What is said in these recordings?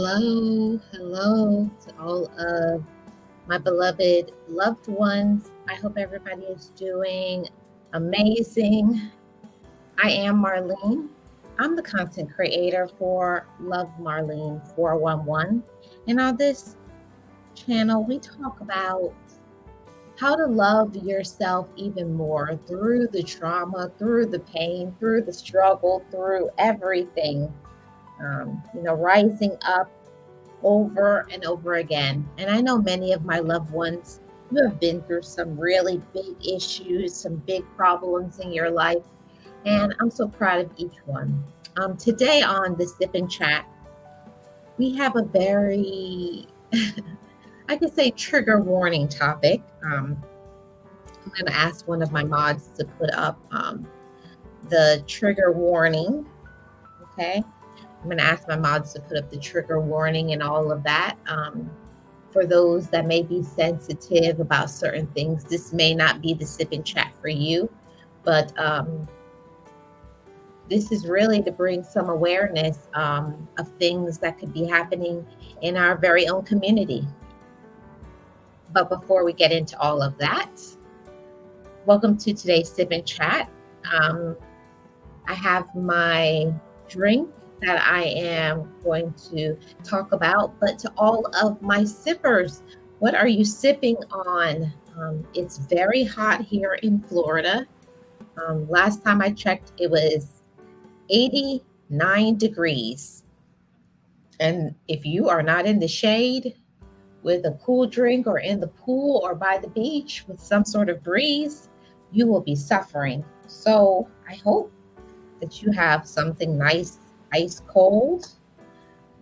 Hello to all of my beloved loved ones. I hope everybody is doing amazing. I am Marlene. I'm the content creator for Love Marlene 411. And on this channel, we talk about how to love yourself even more through the trauma, through the pain, through the struggle, through everything. Rising up over and over again. And I know many of my loved ones, you have been through some really big issues, some big problems in your life. And I'm so proud of each one. Today on the Sip and Chat, we have a very, I could say, trigger warning topic. I'm going to ask one of my mods to put up the trigger warning. Okay. I'm going to ask my mods to put up the trigger warning and all of that. For those that may be sensitive about certain things, this may not be the Sip and Chat for you, but this is really to bring some awareness of things that could be happening in our very own community. But before we get into all of that, welcome to today's Sip and Chat. I have my drink that I am going to talk about, but to all of my sippers, what are you sipping on? It's very hot here in Florida. Last time I checked, it was 89 degrees. And if you are not in the shade with a cool drink or in the pool or by the beach with some sort of breeze, you will be suffering. So I hope that you have something nice, ice cold.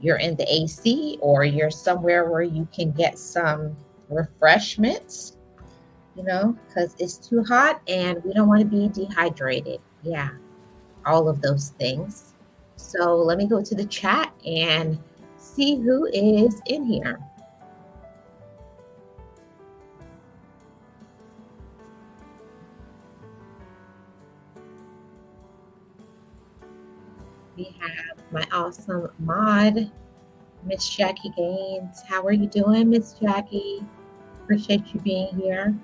You're in the AC or you're somewhere where you can get some refreshments, because it's too hot and we don't want to be dehydrated. Yeah, all of those things. So let me go to the chat and see who is in here. We have my awesome mod, Miss Jackie Gaines. How are you doing, Miss Jackie? Appreciate you being here.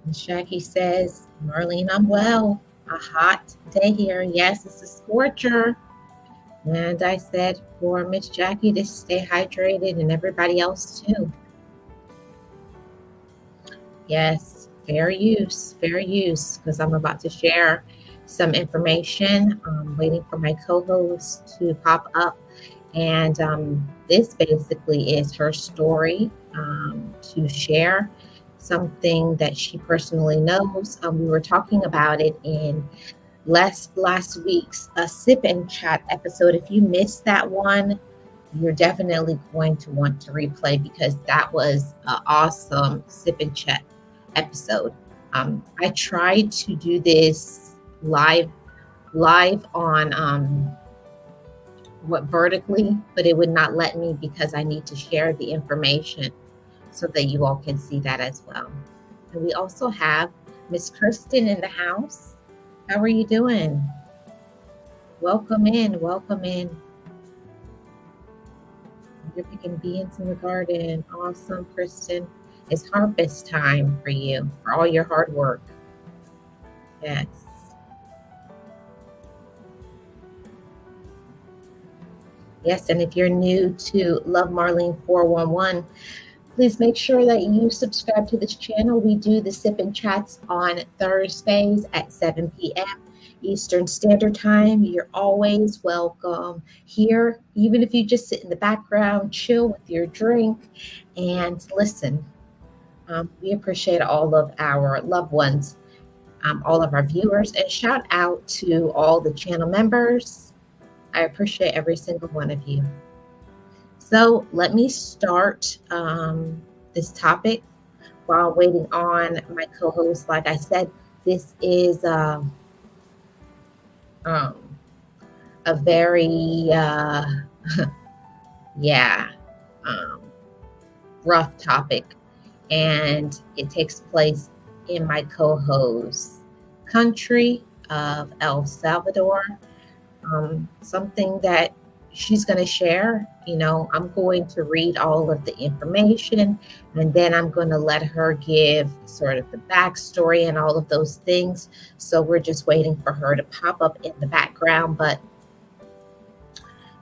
Miss Jackie says, Marlene, I'm well. A hot day here. Yes, it's a scorcher. And I said for Miss Jackie to stay hydrated and everybody else too. Yes, fair use, because I'm about to share some information. I'm waiting for my co-host to pop up. And this basically is her story to share something that she personally knows. We were talking about it in last week's Sip and Chat episode. If you missed that one, you're definitely going to want to replay because that was an awesome Sip and Chat episode. I tried to do this live on vertically, but it would not let me because I need to share the information so that you all can see that as well. And we also have Miss Kristen in the house. How are you doing? Welcome in. You're picking beans in the garden. Awesome, Kristen. It's harvest time for you, for all your hard work. Yes. Yes, and if you're new to Love Marlene 411, please make sure that you subscribe to this channel. We do the Sip and Chats on Thursdays at 7 p.m. Eastern Standard Time. You're always welcome here, even if you just sit in the background, chill with your drink, and listen. We appreciate all of our loved ones, all of our viewers, and shout out to all the channel members. I appreciate every single one of you. So let me start this topic while waiting on my co-host. Like I said, this is a very rough topic, and it takes place in my co-host's country of El Salvador. something that she's going to share. I'm going to read all of the information, and then I'm going to let her give sort of the backstory and all of those things. So we're just waiting for her to pop up in the background. But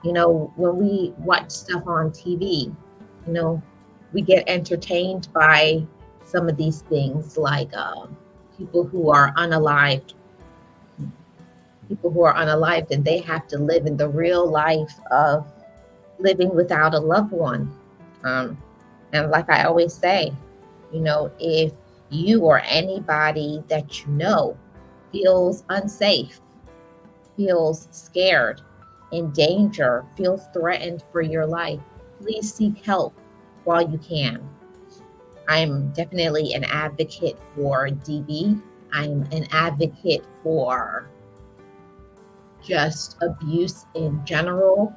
when we watch stuff on TV, we get entertained by some of these things, like people who are unalived, and they have to live in the real life of living without a loved one. And like I always say, if you or anybody that you know feels unsafe, feels scared, in danger, feels threatened for your life, please seek help while you can. I'm definitely an advocate for DV. I'm an advocate for just abuse in general,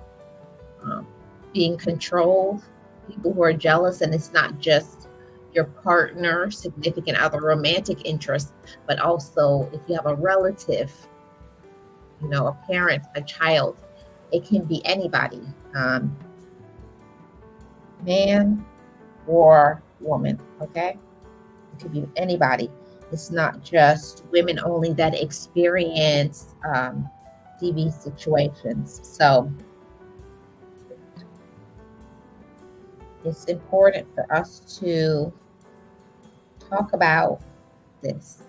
being controlled, people who are jealous, and it's not just your partner, significant other, romantic interest, but also if you have a relative, a parent, a child. It can be anybody, man or woman, okay? It could be anybody. It's not just women only that experience DV situations. So it's important for us to talk about this.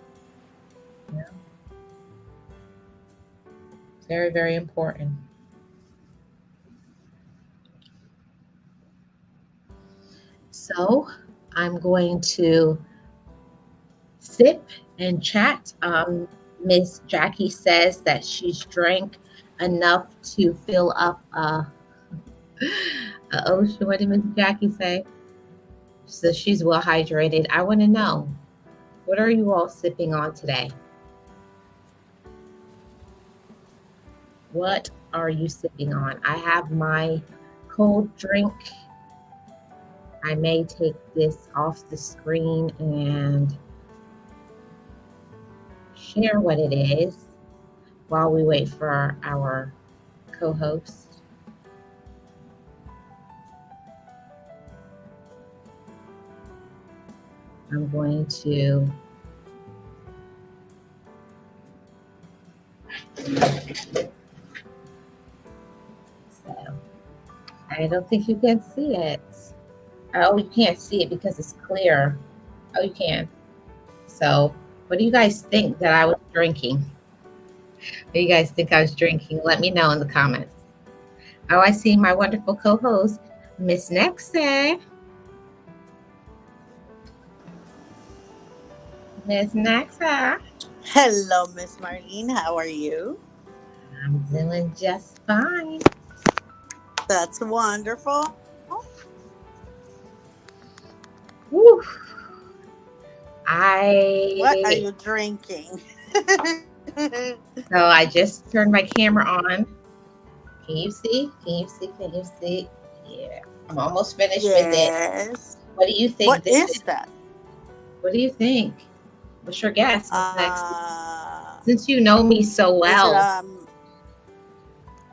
Very, very important. So I'm going to sip and chat. Miss Jackie says that she's drank enough to fill up a ocean. What did Miss Jackie say? So she's well hydrated. I want to know, what are you all sipping on today? What are you sipping on? I have my cold drink. I may take this off the screen and share what it is while we wait for our co-host. I'm going to I don't think you can see it. Oh, you can't see it because it's clear. Oh, you can. So, what do you guys think that I was drinking? What do you guys think I was drinking? Let me know in the comments. Oh, I see my wonderful co-host, Miss Nexa. Miss Nexa. Hello, Miss Marlene. How are you? I'm doing just fine. That's wonderful. Woo. What are you drinking? So I just turned my camera on. Can you see? Can you see? Can you see? Yeah, I'm almost finished with it. What do you think? What is that? What do you think? What's your guess? What's next? Since you know me so well.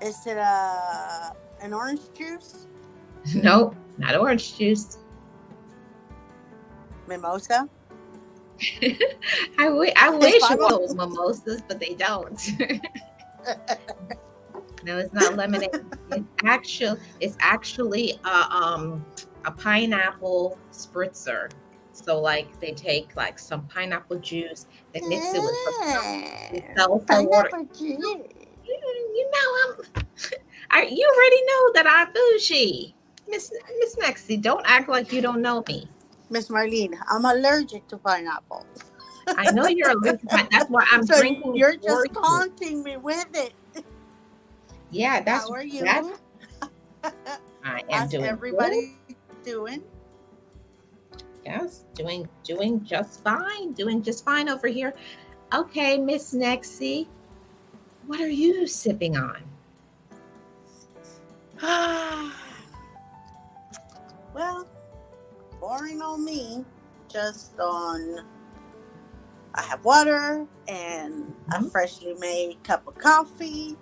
Is it an orange juice? Nope, not orange juice. Mimosa? I wish it was mimosas, but they don't. No, it's not lemonade. It's actually a pineapple spritzer. So like they take like some pineapple juice, they mix it with some water. You know you already know that I'm bougie. Miss Nexie, don't act like you don't know me. Miss Marlene, I'm allergic to pineapple. I know you're allergic to pineapple. That's why I'm drinking. You're just taunting me with it. Yeah, that's. How are you? I am doing. Everybody doing? Yes, doing just fine. Doing just fine over here. Okay, Miss Nexie, what are you sipping on? Well, boring on me. Just on. I have water and a freshly made cup of coffee.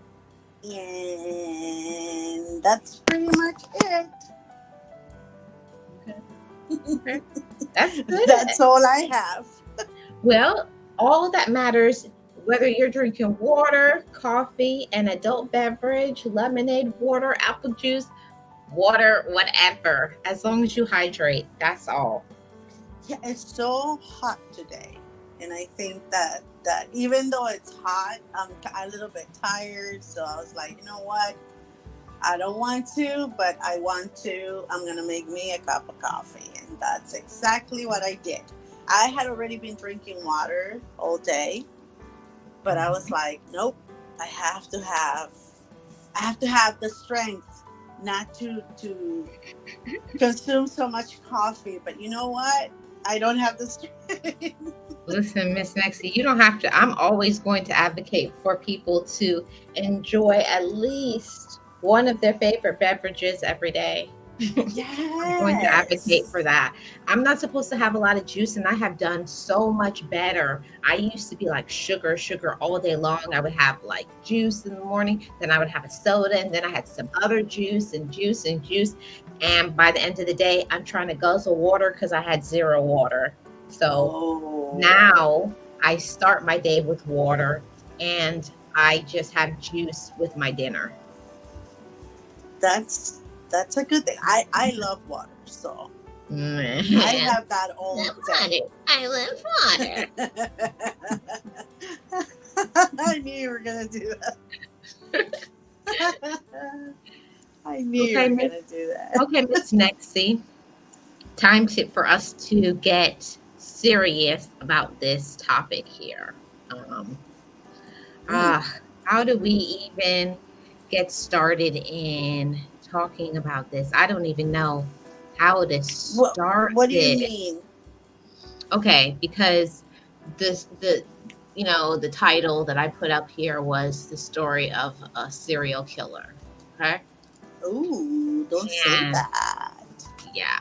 And that's pretty much it. Okay. Okay. That's good. That's all I have. Well, all that matters, whether you're drinking water, coffee, an adult beverage, lemonade, water, apple juice, water, whatever, as long as you hydrate, that's all. Yeah, it's so hot today, and I think that even though it's hot, I'm a little bit tired. So I was like, you know what? I don't want to, but I want to. I'm gonna make me a cup of coffee, and that's exactly what I did. I had already been drinking water all day, but I was like, nope. I have to have. I have to have the strength not to consume so much coffee. But you know what? I don't have the strength. Listen, Miss Nexie, you don't have to. I'm always going to advocate for people to enjoy at least one of their favorite beverages every day. I'm going to advocate for Yes. that. I'm not supposed to have a lot of juice, and I have done so much better. I used to be like sugar, sugar all day long. I would have like juice in the morning, then I would have a soda, and then I had some other juice and juice and juice. And by the end of the day, I'm trying to guzzle water because I had zero water. So Oh, now I start my day with water and I just have juice with my dinner. that's that's a good thing. I love water, so I Mm. have that all day. Water. I love water. I knew you were gonna do that. I knew you Okay, were Miss. gonna do that. Okay, Miss Nexie. Time for us to get serious about this topic here. Um, Mm. uh, how do we even get started in talking about this? I don't even know how to start What do you it. mean? Okay, because the the title that I put up here was the story of a serial killer. Okay, Ooh, don't say and that. yeah,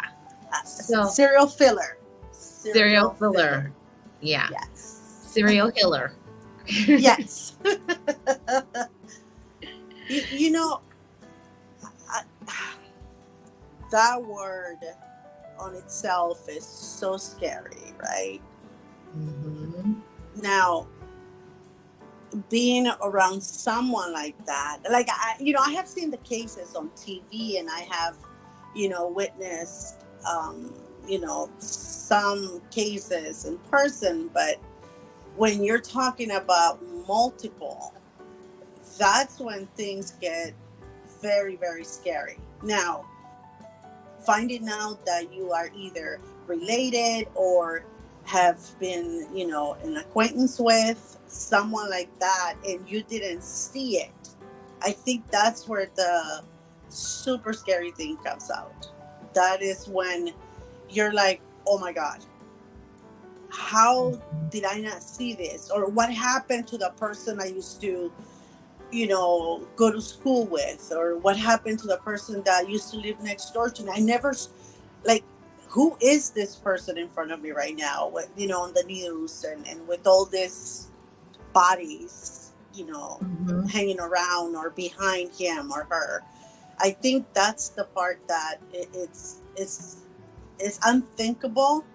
so Serial filler. serial Serial filler. killer, yeah, Yes. serial killer. Yes. You know, I, that word on itself is so scary, right? Mhm. Now, being around someone like that, like I have seen the cases on TV, and I have, witnessed, some cases in person. But when you're talking about multiple, that's when things get very, very scary. Now, finding out that you are either related or have been, an acquaintance with someone like that, and you didn't see it, I think that's where the super scary thing comes out. That is when you're like, oh my God, how did I not see this? Or what happened to the person I used to, go to school with? Or what happened to the person that used to live next door to me? I never, like, who is this person in front of me right now? With, on the news, and with all these bodies, Mhm. hanging around or behind him or her. I think that's the part that it's unthinkable.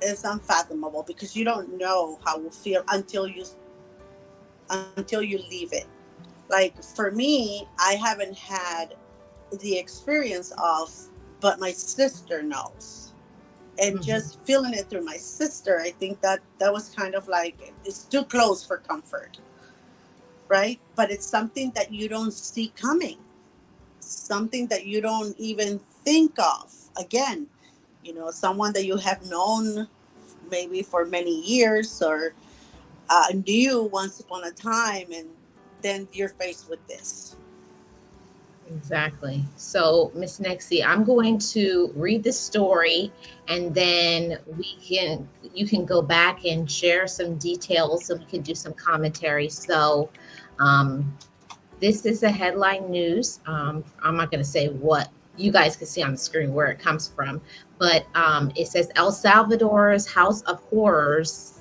It's unfathomable, because you don't know how it will feel until you leave it. Like, for me, I haven't had the experience of, but my sister knows. And Mhm. just feeling it through my sister, I think that was kind of like, it's too close for comfort, right? But it's something that you don't see coming, something that you don't even think of. Again, someone that you have known maybe for many years, or knew once upon a time, and then you're faced with this. Exactly. So, Miss Nexie, I'm going to read the story, and then you can go back and share some details, so we can do some commentary. So, um, this is a headline news. I'm not going to say what you guys can see on the screen where it comes from, but it says El Salvador's House of Horrors,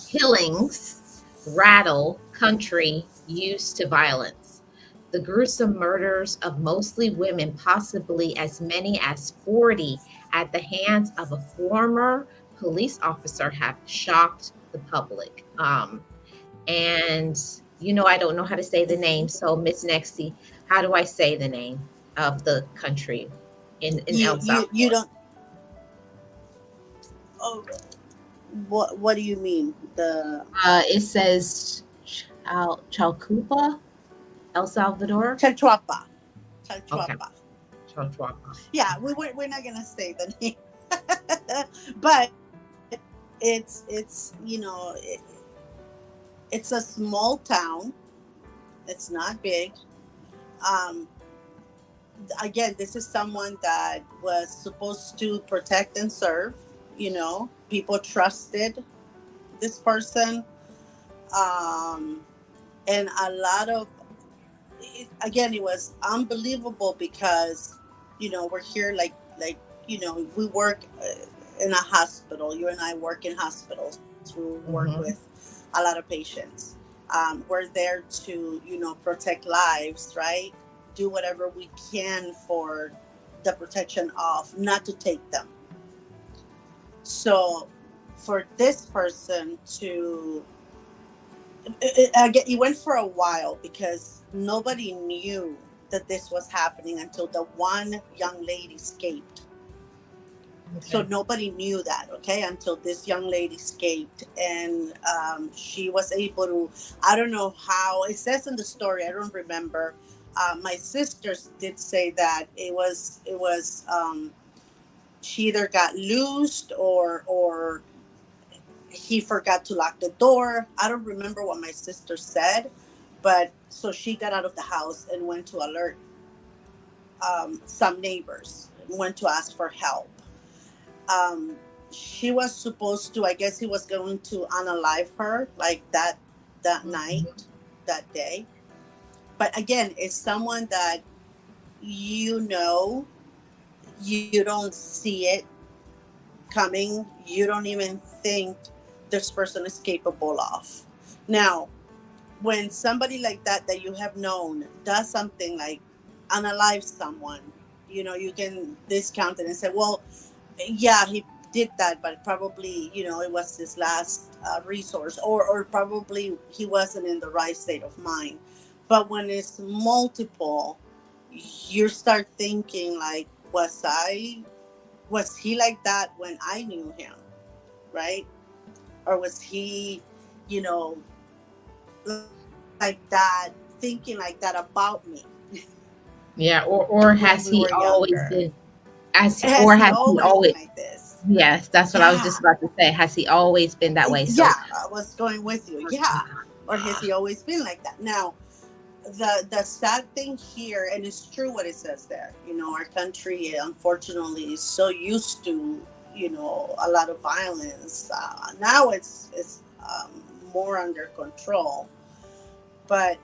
killings rattle country used to violence. The gruesome murders of mostly women, possibly as many as 40, at the hands of a former police officer, have shocked the public. And I don't know how to say the name. So, Miss Nexie, how do I say the name of the country in You El you Salvador? don't. Oh, what do you mean? The It says Chalcupa, El Salvador. Chalchuapa. Okay, Chalchuapa. Chalchuapa. Yeah, we're not gonna say the name, but it's it's a small town. It's not big. Um, Again, this is someone that was supposed to protect and serve. People trusted this person, um, and a lot of again, it was unbelievable because we're here like we work in a hospital. You and I work in hospitals. We work with Hmm. a lot of patients. We're there to protect lives, right? Do whatever we can for the protection of, not to take them. So for this person to it went for a while because nobody knew that this was happening until the one young lady escaped. So Okay. nobody knew that, okay, until this young lady escaped, and she was able to. I don't know how it says in the story. I don't remember. My sisters did say that it was she either got loosed or he forgot to lock the door. I don't remember what my sister said, but so she got out of the house and went to alert some neighbors, went to ask for help. Um, she was supposed to, I guess he was going to unalive her like that Mhm. night, that day. But again, it's someone that you know you don't see it coming. You don't even think this person is capable of. Now, when somebody like that you have known does something like unalive someone, you can discount it and say, well, yeah, he did that, but probably it was his last resource, or probably he wasn't in the right state of mind. But when it's multiple, you start thinking like, was he like that when I knew him, right? Or was he, you know like that, thinking like that about me Yeah, or when has we he were always younger? been as Has or he has he always been always like this? yes, that's what I was Yeah. just about to say. Has he always been that way? Yeah, So I was going with you. Yeah. Or has he always been like that? Now, the sad thing here, and it's true what it says there, our country unfortunately is so used to, a lot of violence. Now it's more under control, but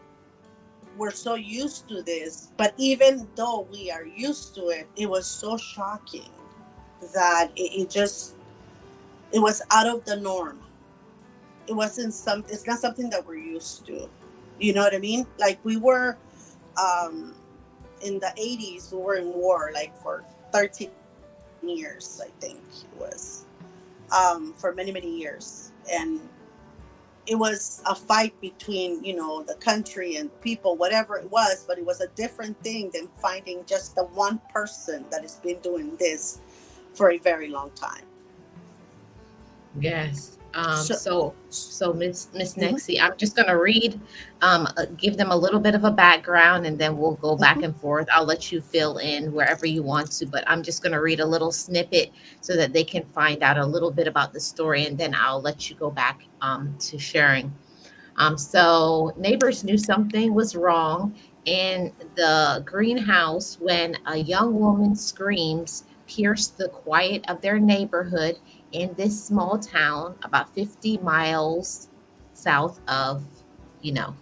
we're so used to this. But even though we are used to it, it was so shocking that it was out of the norm. It's not something that we're used to. You know what I mean? Like we were um in the 80s, we were in war like for 13 years, I think it was, for many many years. And it was a fight between the country and people, whatever it was, but it was a different thing than finding just the one person that has been doing this for a very long time. yes. So So Miss mhm, Nexie, I'm just gonna read, give them a little bit of a background, and then we'll go back mhm. and forth. I'll let you fill in wherever you want to, but I'm just gonna read a little snippet so that they can find out a little bit about the story, and then I'll let you go back to sharing. So neighbors knew something was wrong in the greenhouse when a young woman's screams pierced the quiet of their neighborhood in this small town about 50 miles south of, you know,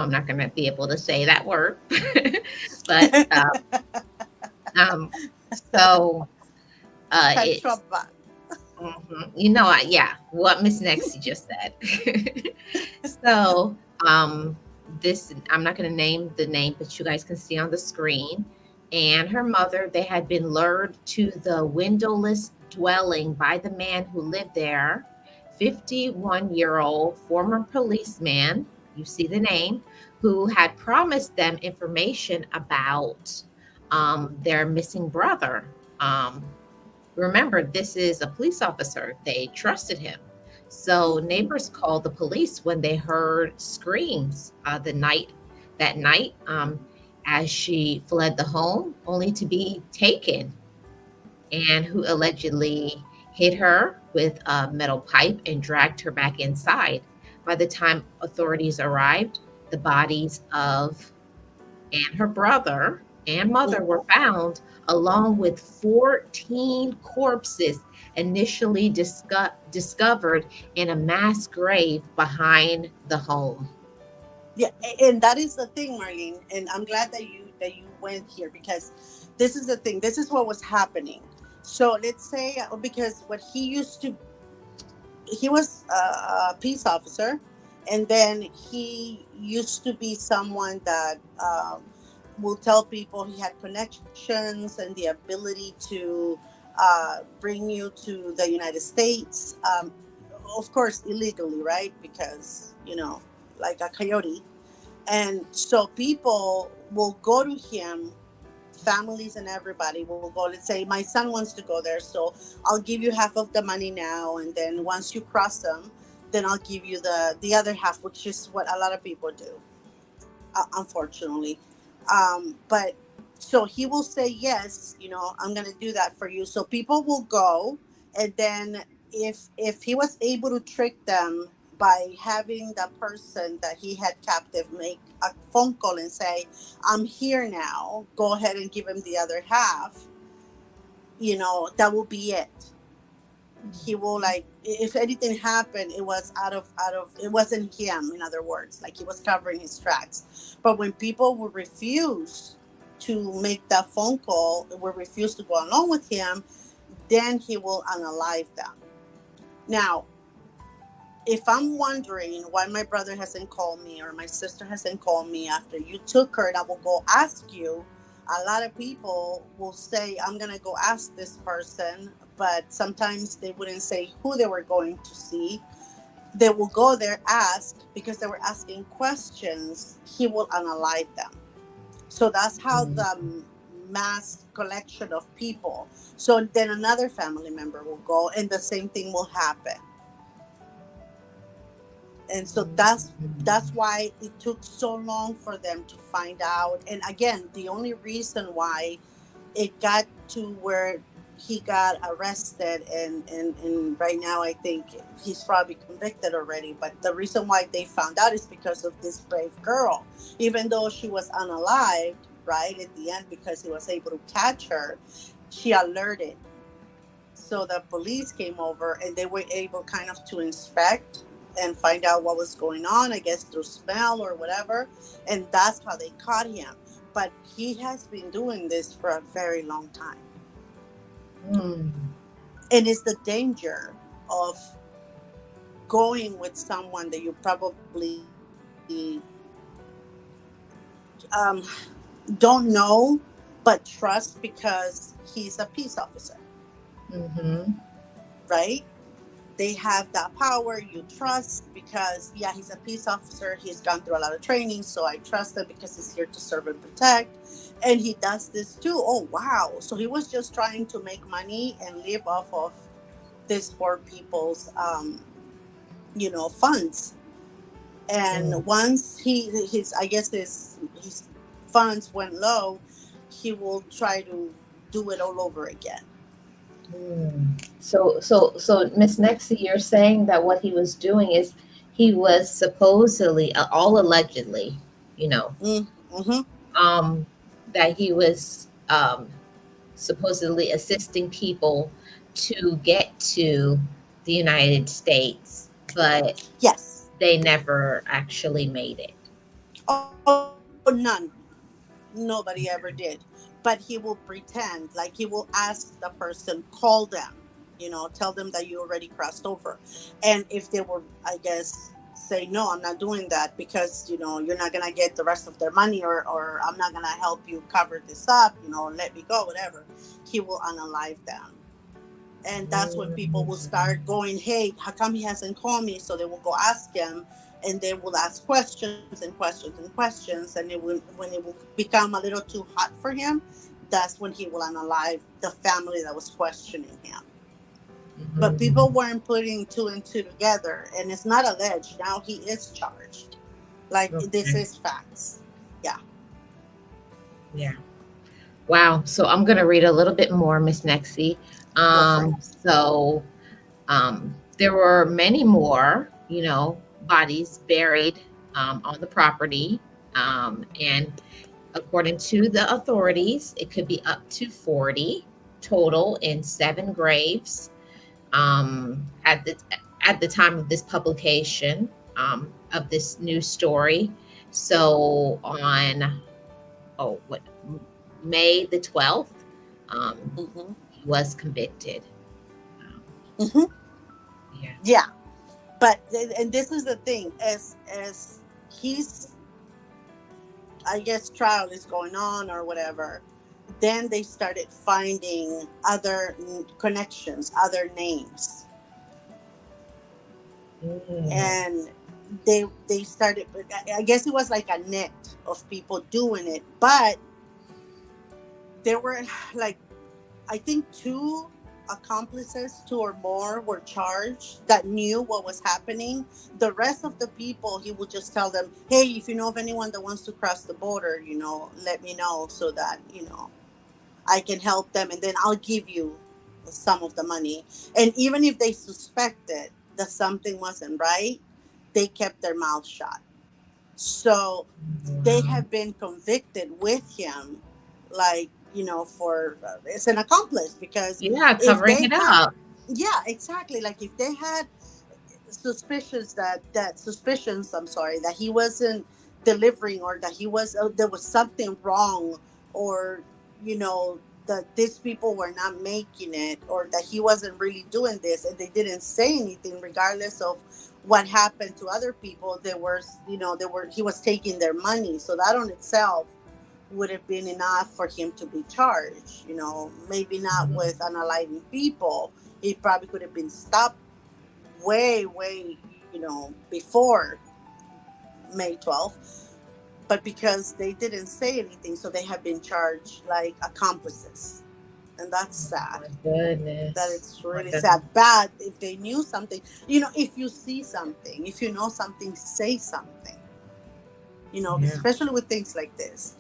I'm not going to be able to say that word, but um, so it's, Cachopa. yeah, what Miss Nexie just said. So, um, this, I'm not going to name the name, but you guys can see on the screen. And her mother, they had been lured to the windowless dwelling by the man who lived there, 51-year-old former policeman. You see the name, who had promised them information about their missing brother. Um, Remember, this is a police officer. They trusted him. So neighbors called the police when they heard screams that night as she fled the home, only to be taken, and who allegedly hit her with a metal pipe and dragged her back inside. By the time authorities arrived, the bodies of and her brother and mother were found, along with 14 corpses initially discovered in a mass grave behind the home. Yeah, and that is the thing, Marlene. And I'm glad that you went here, because this is the thing. This is what was happening. So let's say, because what he was a peace officer, and then he used to be someone that will tell people he had connections and the ability to bring you to the United States, of course illegally, right? Because like a coyote. And so people will go to him, families and everybody will go. Let's say my son wants to go there, so I'll give you half of the money now, and then once you cross them, then I'll give you the other half, which is what a lot of people do, unfortunately. But so he will say yes, I'm gonna do that for you. So people will go, and then if he was able to trick them by having the person that he had captive make a phone call and say, I'm here now, go ahead and give him the other half, that will be it. He will, like, if anything happened, it was out of it wasn't him, in other words, like he was covering his tracks. But when people would refuse to make that phone call, would refuse to go along with him, then he will unalive them. Now, if I'm wondering why my brother hasn't called me or my sister hasn't called me after you took her, and I will go ask you, a lot of people will say, I'm going to go ask this person, but sometimes they wouldn't say who they were going to see. They will go there, ask, because they were asking questions, he will unalive them. So that's how the mass collection of people. So then another family member will go, and the same thing will happen. And so that's why it took so long for them to find out. And again, the only reason why it got to where he got arrested, and right now I think he's probably convicted already, but the reason why they found out is because of this brave girl. Even though she was unalived, right, at the end, because he was able to catch her, she alerted. So the police came over, and they were able kind of to inspect and find out what was going on, I guess through smell or whatever. And that's how they caught him. But he has been doing this for a very long time. And it's the danger of going with someone that you probably don't know, but trust because he's a peace officer. Right? They have that power, you trust, because he's a peace officer, he's gone through a lot of training, so I trust him because he's here to serve and protect. And he does this too. Oh wow. So he was just trying to make money and live off of these poor people's funds. And once his funds went low, he will try to do it all over again. So Miss Nexie, you're saying that what he was doing is he was supposedly, all allegedly, that he was supposedly assisting people to get to the United States, but yes, they never actually made it. Oh, none. Nobody ever did. But he will pretend, like he will ask the person, call them, tell them that you already crossed over. And if they were, I guess, say, no, I'm not doing that because, you're not going to get the rest of their money, or I'm not going to help you cover this up, let me go, whatever. He will unalive them. And that's when people will start going, hey, how come he hasn't called me? So they will go ask him, and they will ask questions and questions and questions. And when it will become a little too hot for him, that's when he will unalive the family that was questioning him. But people weren't putting two and two together, and it's not alleged. Now he is charged. Like, this is facts. Yeah. Yeah. Wow. So I'm going to read a little bit more, Miss Nexie. So there were many more, bodies buried on the property. And according to the authorities, it could be up to 40 total in 7 graves. At the time of this publication of this news story. So on May the 12th, he was convicted. Yeah. But and this is the thing, as he's, I guess, trial is going on or whatever, then they started finding other connections, other names. And they started, I guess it was like a net of people doing it, but there were, like, I think 2 accomplices, 2 or more, were charged that knew what was happening. The rest of the people, he would just tell them, hey, if you know of anyone that wants to cross the border, let me know so that, I can help them, and then I'll give you some of the money. And even if they suspected that something wasn't right, they kept their mouth shut. So they have been convicted with him, like, for it's an accomplice, because covering it up. Yeah, exactly. Like, if they had suspicions that he wasn't delivering, or that there was something wrong, or that these people were not making it, or that he wasn't really doing this, and they didn't say anything, regardless of what happened to other people, he was taking their money. So that on itself would have been enough for him to be charged. Maybe not with unaliving people. He probably could have been stopped way, before May 12th. But because they didn't say anything, so they have been charged like accomplices. And that's sad. My goodness. That it's really sad. Bad if they knew something. If you see something, if you know something, say something. Especially with things like this.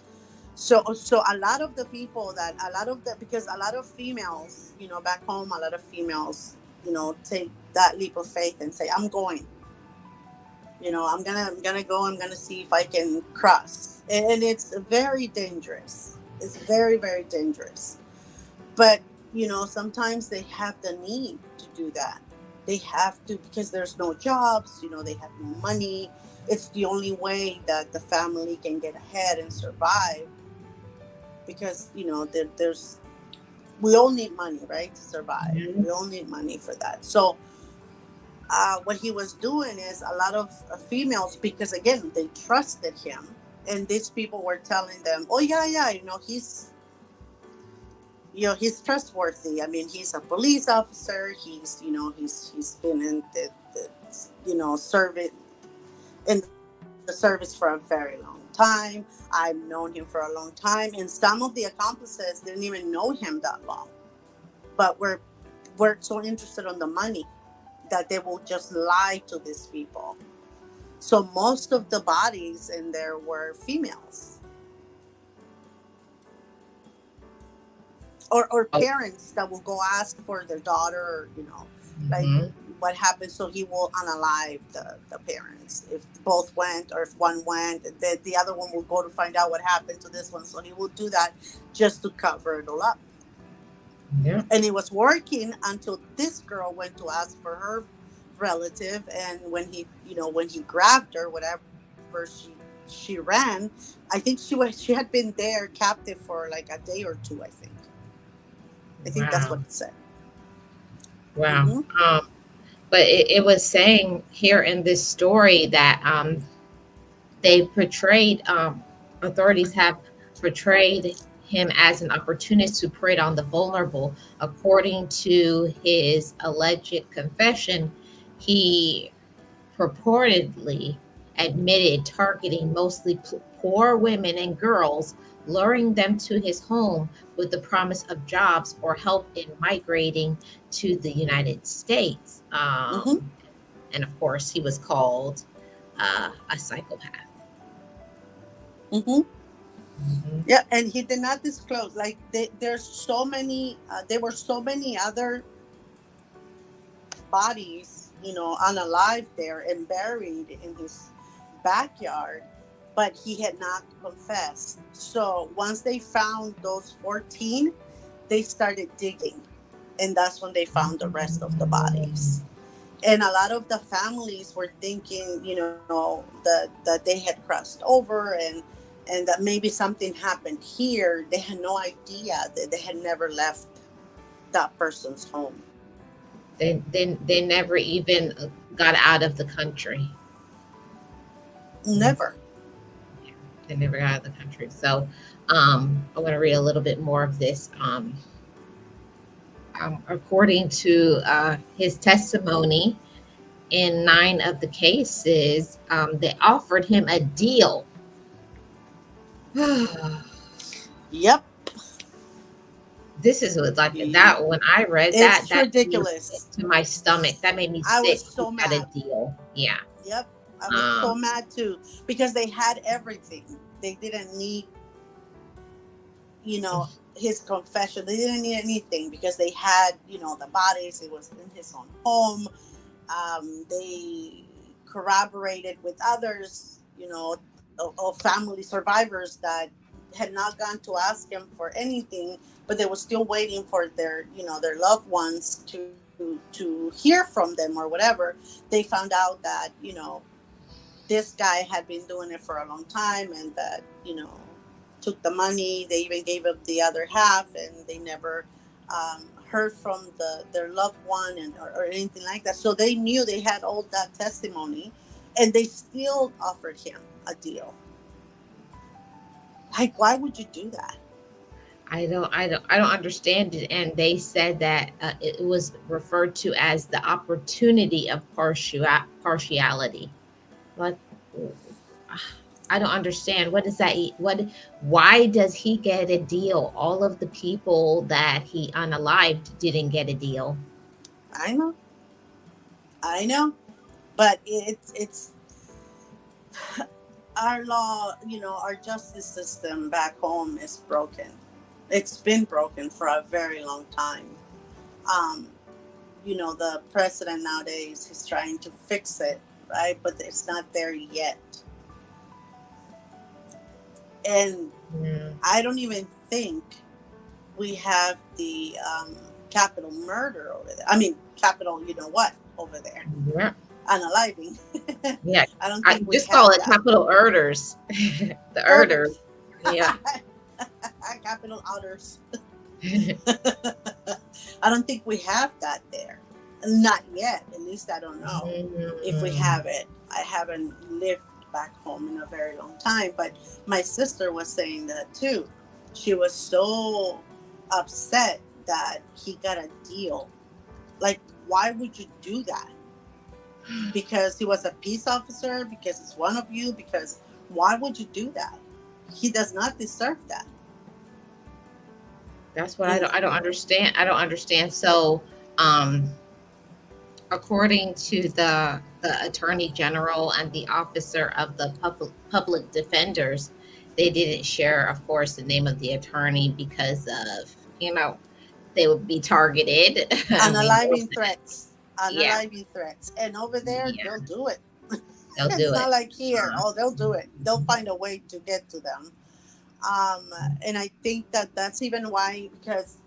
So a lot of the people because a lot of females, back home, a lot of females, take that leap of faith and say, I'm going. I'm gonna go. I'm gonna see if I can cross, and it's very dangerous. It's very, very dangerous. But sometimes they have the need to do that. They have to, because there's no jobs. They have no money. It's the only way that the family can get ahead and survive. Because there's we all need money, right, to survive. We all need money for that. So. What he was doing is a lot of females, because again, they trusted him, and these people were telling them, oh yeah, he's trustworthy. I mean, he's a police officer. He's been in the service for a very long time. I've known him for a long time, and some of the accomplices didn't even know him that long, but we're so interested on the money that they will just lie to these people. So most of the bodies in there were females. Or parents that will go ask for their daughter, like what happened. So he will unalive the parents. If both went, or if one went, the other one will go to find out what happened to this one. So he will do that just to cover it all up. Yeah. And it was working until this girl went to ask for her relative, and when he grabbed her, whatever, she ran. I think she had been there captive for like a day or 2. I think Wow. that's what it said. Wow. But it was saying here in this story that they portrayed authorities have portrayed him as an opportunist who preyed on the vulnerable. According to his alleged confession, he purportedly admitted targeting mostly poor women and girls, luring them to his home with the promise of jobs or help in migrating to the United States. Mm-hmm. And of course, he was called a psychopath. Mm-hmm. Mhm. Yeah, and he did not disclose. Like there's so many. There were so many other bodies, unalive there and buried in his backyard, but he had not confessed. So once they found those 14, they started digging, and that's when they found the rest of the bodies. And a lot of the families were thinking, that they had crossed over, and that maybe something happened here. They had no idea that they had never left that person's home. They never even got out of the country. Never. Yeah, they never got out of the country. So I want to read a little bit more of this. According to his testimony, in 9 of the cases, they offered him a deal. Yep. This is what, like that, when I read that, It's that made me sick ridiculous. to my stomach. That made me I sick. was He so got a mad. deal. Yeah. Yep. I was so Um, mad too because they had everything. They didn't need, his confession. They didn't need anything because they had, the bodies. It was in his own home. They corroborated with others, of family survivors that had not gone to ask him for anything, but they were still waiting for their loved ones to hear from them or whatever. They found out that this guy had been doing it for a long time, and that took the money. They even gave up the other half, and they never heard from their loved one or anything like that. So they knew they had all that testimony, and they still offered him a deal. Like, why would you do that? I don't understand it. And they said that it was referred to as the opportunity of partiality. Like, I don't understand. What does that? What? Why does he get a deal? All of the people that he unalived didn't get a deal. I know, I know, but it's our law. Our justice system back home is broken. It's been broken for a very long time. Um, the president nowadays is trying to fix it, right? But it's not there yet. And Yeah. I don't even think we have the capital murder over there. I mean, capital, over there. Yeah. Unaliving. Yeah. I don't I think we just call have it that. capital Erders. The Erders. Orders. Yeah. Capital orders. I don't think we have that there. Not yet. At least I don't know if we have it. I haven't lived back home in a very long time, but my sister was saying that too. She was so upset that he got a deal. Like, why would you do that? Because he was a peace officer? Because he's one of you? Because why would you do that? He does not deserve that. That's what I don't understand. I don't understand. So, um, according to the attorney general and the officer of the public defenders, they didn't share, of course, the name of the attorney because of, they would be targeted. We know Unaliving that. threats. Yeah, Unaliving threats. And over there, yeah, they'll do it. they'll It's do not it. like here. Uh, Oh, they'll do it. They'll find a way to get to them. Um, and I think that that's even why, because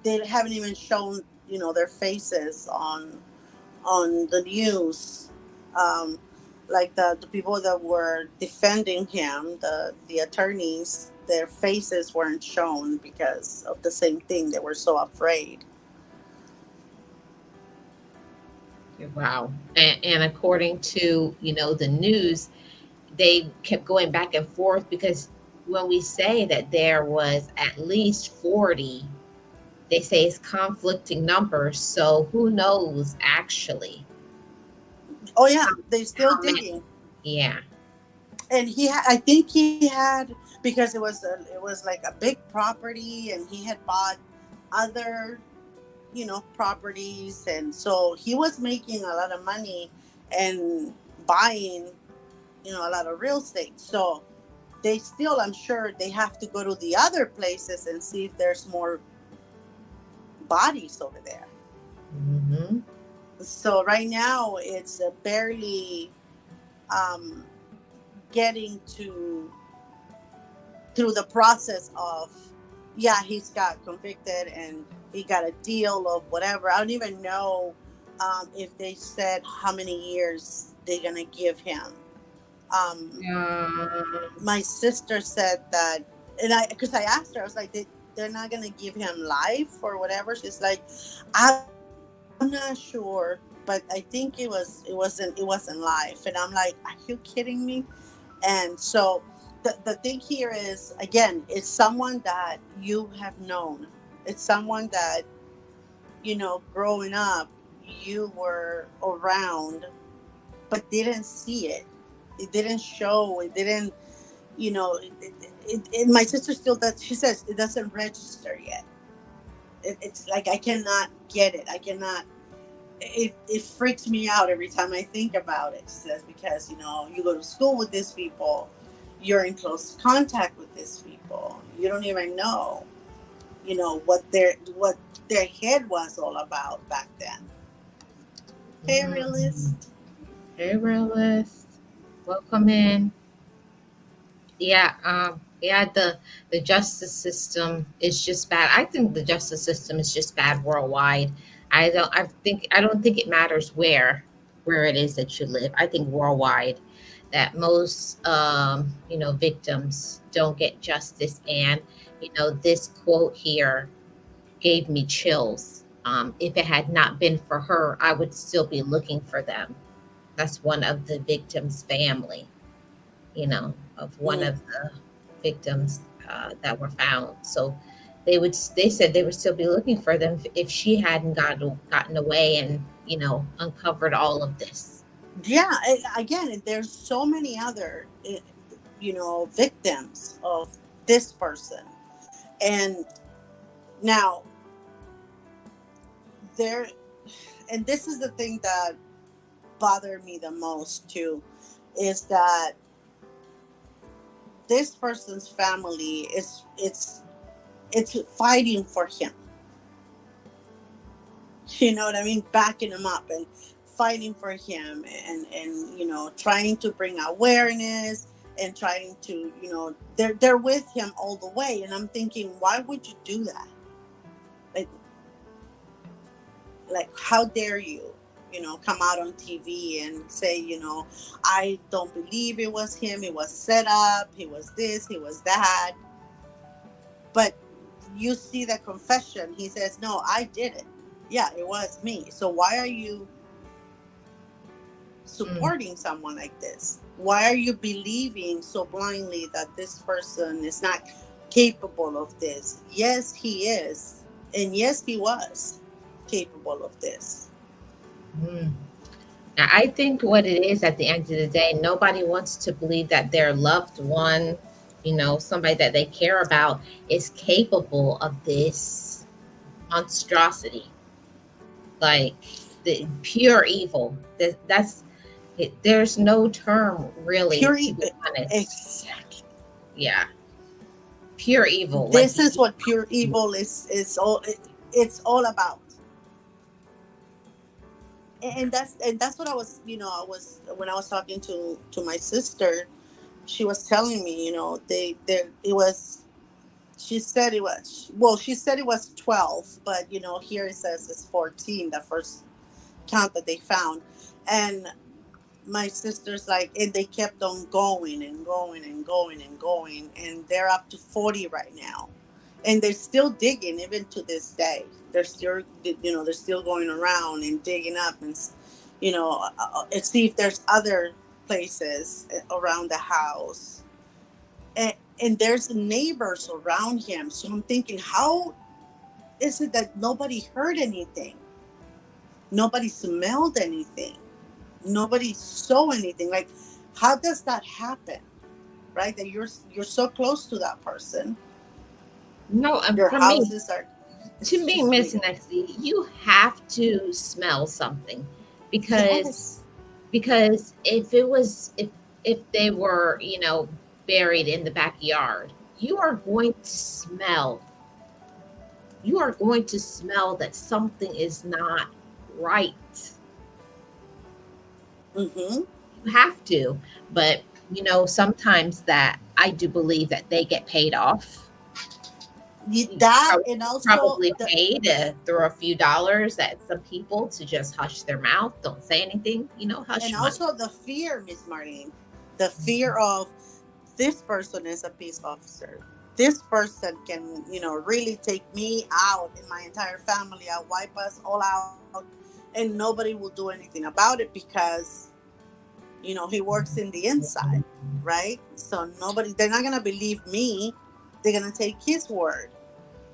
they haven't even shown, their faces on the news. Um, like the people that were defending him, the attorneys, their faces weren't shown because of the same thing. They were so afraid. Wow. And according to, the news, they kept going back and forth because when we say that there was at least 40, they say it's conflicting numbers. So who knows actually Oh yeah, how, they're still how many? digging. Yeah. And I think he had, because it was like a big property, and he had bought other, properties, and so he was making a lot of money and buying, a lot of real estate. So they still, I'm sure, they have to go to the other places and see if there's more bodies over there. Hmm. So right now it's barely um, getting to through the process of, yeah, he's got convicted and he got a deal of whatever. I don't even know if they said how many years they're gonna give him. um, Um, my sister said that, and I, because I asked her, I was like, they're not gonna give him life or whatever. She's like, I'm not sure, but I think it wasn't life. And I'm like, are you kidding me? And so the thing here is, again, it's someone that you have known. It's someone that, growing up, you were around, but didn't see it. It didn't show. It didn't, my sister still does. She says it doesn't register yet. It's like I cannot get it. I cannot. It freaks me out every time I think about it. She says, because you go to school with these people, you're in close contact with these people. You don't even know, what their head was all about back then. Hey, mm, realist. hey, realist. Welcome in. Yeah, yeah, the justice system is just bad. I think the justice system is just bad worldwide. I don't think it matters where it is that you live. I think worldwide that most victims don't get justice. And this quote here gave me chills. If it had not been for her, I would still be looking for them. That's one of the victims' family, of one Mm. of the victims that were found. So they said they would still be looking for them if she hadn't gotten away and uncovered all of this. Yeah, again, there's so many other, victims of this person. And now there, and this is the thing that bothered me the most too, is that this person's family it's fighting for him. You know what I mean? Backing him up and fighting for him, and trying to bring awareness, and trying to, they're with him all the way. And I'm thinking, why would you do that? Like, how dare you, come out on TV and say, I don't believe it was him, it was set up, he was this, he was that. But you see the confession, he says, no, I did it. Yeah, it was me. So why are you Mm, supporting someone like this? Why are you believing so blindly that this person is not capable of this? Yes, he is. And yes, he was capable of this. mm. Now, I think what it is at the end of the day, nobody wants to believe that their loved one, somebody that they care about, is capable of this monstrosity, like the pure evil. There's no term really, Pure, to be honest. exactly. Yeah, pure evil. Like This is what pure evil it's all about. And that's what I was, I was, when I was talking to my sister, she was telling me, they it was, she said it was, well, she said it was 12, but here it says it's 14, the first count that they found. And my sister's like, and they kept on going and going and going and going, and they're up to 40 right now. And they're still digging even to this day. They're still, they're still going around and digging up, and And see if there's other places around the house. And there's neighbors around him. So I'm thinking, how is it that nobody heard anything? Nobody smelled anything? Nobody saw anything? Like, how does that happen? Right? That you're so close to that person. No, Your for me, houses are. to It's me, just Miss weird. Nexie, you have to smell something because Yes. if they were, buried in the backyard, you are going to smell that something is not right. Mm-hmm. You have to. But, sometimes that I do believe that they get paid off. You That prob- and also Probably the pay to throw a few dollars at some people to just hush their mouth, don't say anything, and hush money. also the fear, Miss Marlene, the fear of this person is a peace officer. This person can, really take me out and my entire family. I'll wipe us all out, and nobody will do anything about it because he works in the inside, right? So they're not gonna believe me. They're gonna take his word.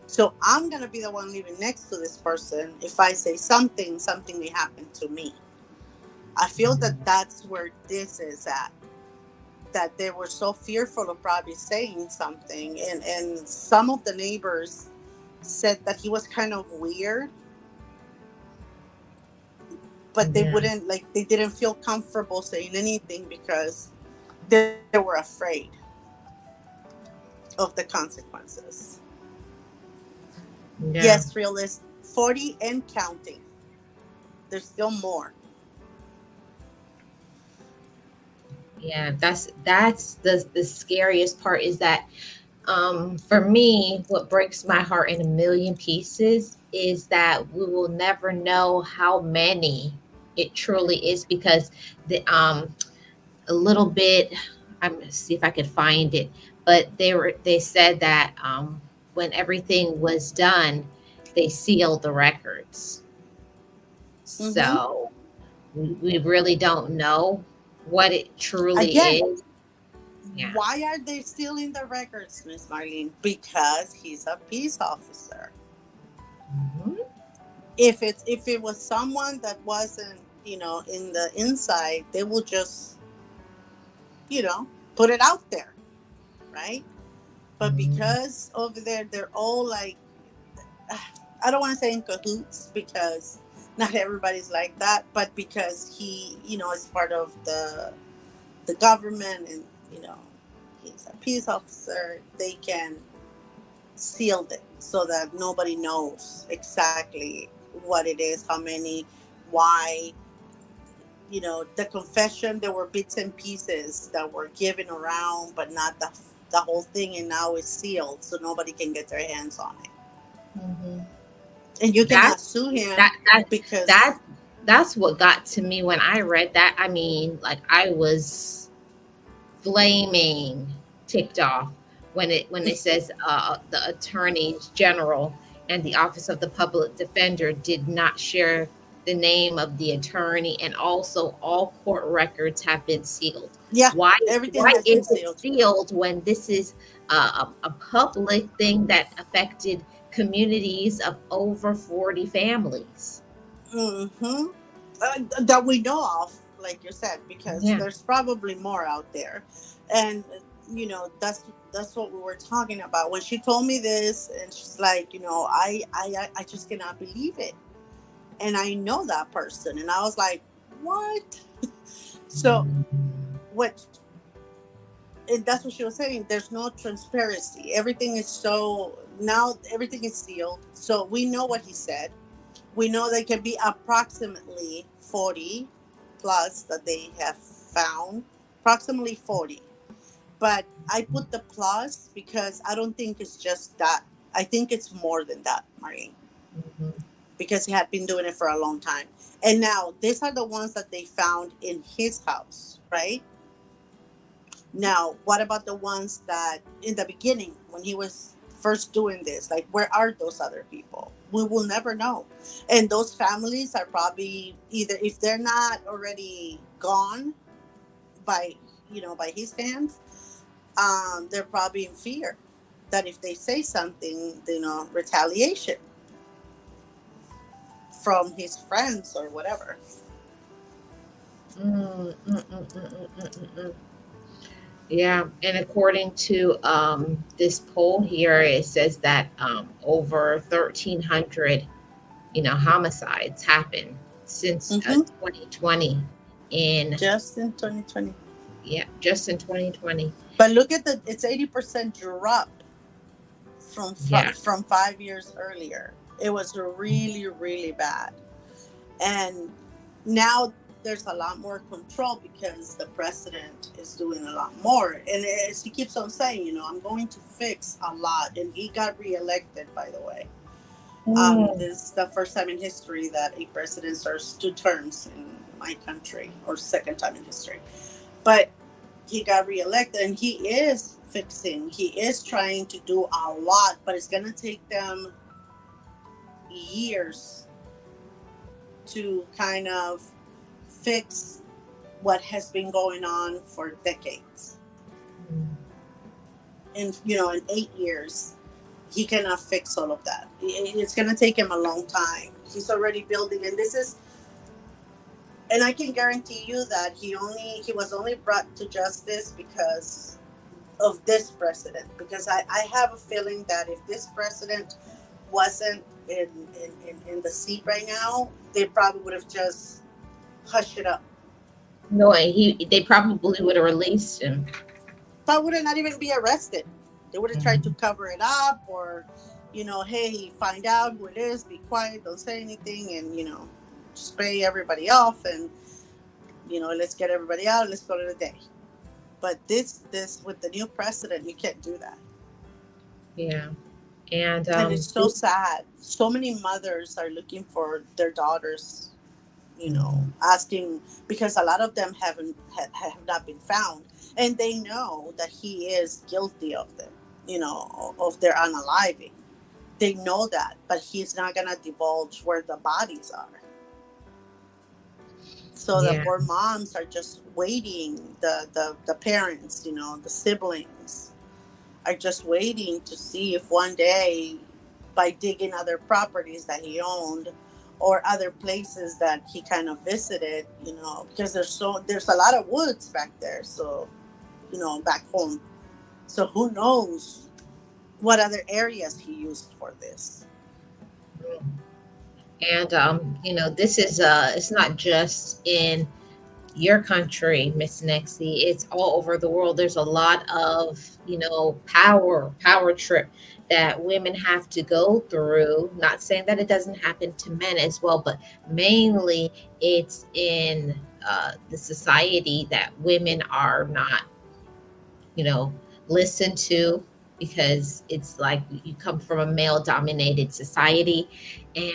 So I'm gonna be the one living next to this person. If I say something may happen to me. I feel that that's where this is at. That they were so fearful of probably saying something, and some of the neighbors said that he was kind of weird, but they Yeah, wouldn't they didn't feel comfortable saying anything because they were afraid of the consequences. yeah, Yes, realist 40 and counting. There's still more. yeah. That's the scariest part is that for me, what breaks my heart in a million pieces is that we will never know how many it truly is because the a little bit. I'm gonna see if I could find it, but they said that when everything was done, they sealed the records. Mm-hmm. So we really don't know what it truly Again, is. Yeah. why are they stealing the records, Miss Marlene? Because he's a peace officer. Mhm. If it was someone that wasn't, in the inside, they will just, put it out there, right? But Mhm. because over there they're all like, I don't want to say in cahoots because not everybody's like that, but because he, is part of the government, and he's a peace officer, they can seal it so that nobody knows exactly what it is, how many, why. The confession, there were bits and pieces that were given around, but not the whole thing, and now it's sealed so nobody can get their hands on it. Mhm. And you That cannot sue him that that because. that that's what got to me when I read that. I mean, like I was flaming ticked off when it says the attorneys general and the office of the public defender did not share the name of the attorney, and also all court records have been sealed. Yeah, why everything why has been is it sealed. sealed when this is a public thing that affected communities of over 40 families? Mm-hmm. That we know of, like you said, because Yeah. there's probably more out there. And that's what we were talking about when she told me this, and she's like, I just cannot believe it, and I know that person, and I was like, what? So what? And that's what she was saying. There's no transparency. Everything is so now. Everything is sealed, so we know what he said. We know they can be approximately 40 plus that they have found, approximately 40. But I put the plus because I don't think it's just that. I think it's more than that, Marie, Mhm. because he had been doing it for a long time. And now these are the ones that they found in his house, right? Now, what about the ones that in the beginning when he was first doing this? Like, where are those other people? We will never know. And those families are probably, either if they're not already gone by, by his hands, they're probably in fear that if they say something, retaliation from his friends or whatever. Mm, mm, mm, mm, mm, mm, mm, mm. Yeah, and according to this poll here, it says that over 1,300, homicides happened since Hmm. 2020. In Just in 2020. Yeah, just in 2020. But look at it's 80% drop from Yeah, from 5 years earlier. It was really, really bad. And now there's a lot more control because the president is doing a lot more. And as he keeps on saying, I'm going to fix a lot. And he got reelected, by the way. mm, This is the first time in history that a president serves 2 terms in my country, or second time in history. But he got reelected, and he is fixing. He is trying to do a lot, but it's going to take them years to kind of fix what has been going on for decades. mm, In 8 years, he cannot fix all of that. It's going to take him a long time. He's already building, and I can guarantee you that he was only brought to justice because of this president. Because I have a feeling that if this president wasn't in the seat right now, they probably would have just hushed it up. no, they probably would have released him. But would not even be arrested. They would have tried to Mhm. cover it up, or, hey, find out who it is, be quiet, don't say anything, and, just pay everybody off, and, let's get everybody out, let's call it a day. But this with the new president, you can't do that. Yeah, and And it's so sad. So many mothers are looking for their daughters, Mhm. asking, because a lot of them have not been found, and they know that he is guilty of them, of their unaliving. They know that, but he's not gonna divulge where the bodies are. So the Yeah, poor moms are just waiting. The parents, the siblings are just waiting to see if one day, by digging other properties that he owned, or other places that he kind of visited, because there's a lot of woods back there, so, back home. So who knows what other areas he used for this. and this is it's not just in your country, Miss Nexie. It's all over the world. There's a lot of, power trip that women have to go through. Not saying that it doesn't happen to men as well, but mainly it's in the society that women are not, you know, listened to, because it's like you come from a male dominated society and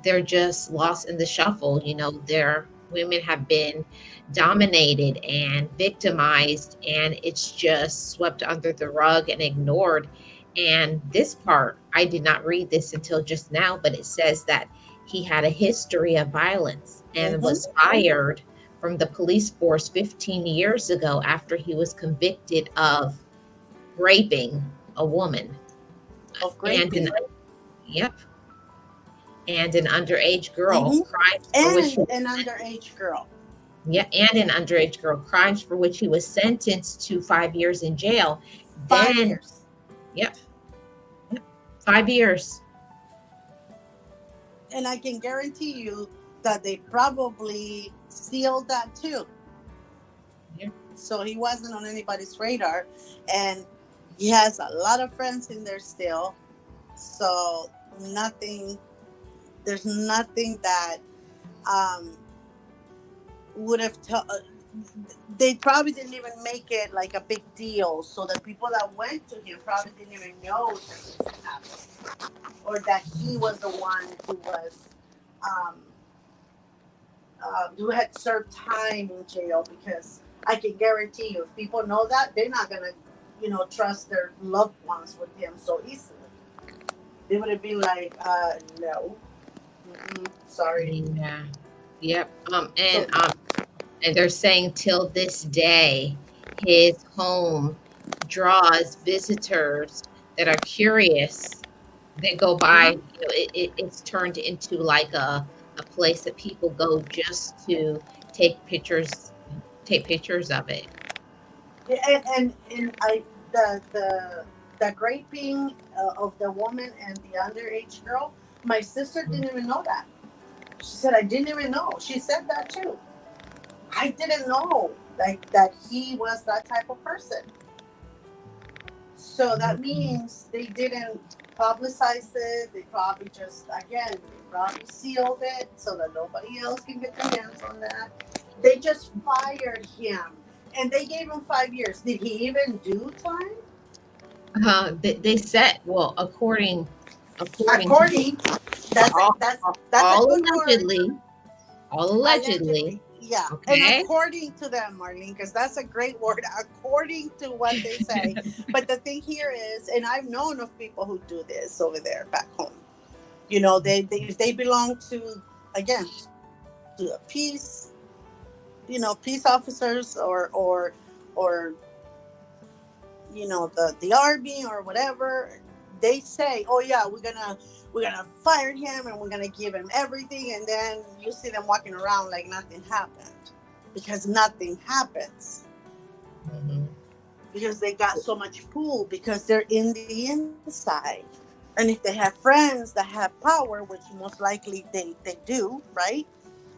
they're just lost in the shuffle. Their women have been dominated and victimized, and it's just swept under the rug and ignored. And this part, I did not read this until just now, but it says that he had a history of violence and Mm-hmm. was fired from the police force 15 years ago after he was convicted of raping a woman Of and raping. yep, and an underage girl, Mm-hmm. crimes for which And he was an underage girl. yeah, and an underage girl, crimes for which he was sentenced to 5 years in jail. Five Then, years. yep, yep, 5 years. And I can guarantee you that they probably sealed that too. Yeah. So he wasn't on anybody's radar. And he has a lot of friends in there still. So there's nothing that um, would have they probably didn't even make it like a big deal. So the people that went to him probably didn't even know that this happened, or that he was the one um, who had served time in jail. Because I can guarantee you, if people know that, they're not gonna, trust their loved ones with him so easily. they would have been like, no, sorry. Yeah. Yep. So, And they're saying till this day, his home draws visitors that are curious. They go by, mhm. it's turned into like a place that people go just to take pictures, take pictures of it. And I the raping of the woman and the underage girl. My sister didn't even know that. She said, I didn't even know. She said that too. I didn't know like that he was that type of person. So that Mhm. means they didn't publicize it. They probably just, again, they probably sealed it so that nobody else can get their hands on that. They just fired him, and they gave him 5 years. Did he even do time? They said, well, according to According, that's a, all, that's a all good word. allegedly, Yeah, and okay. according to them, Marlene, because that's a great word. According to what they say, but the thing here is, and I've known of people who do this over there back home. You know, they if they belong to, again, to a peace, peace officers, or the army or whatever. They say, oh yeah, we're gonna fire him and we're gonna give him everything, and then you see them walking around like nothing happened, because nothing happens, Mhm. because they got so much pull, because they're in the inside. And if they have friends that have power, which most likely they do, right?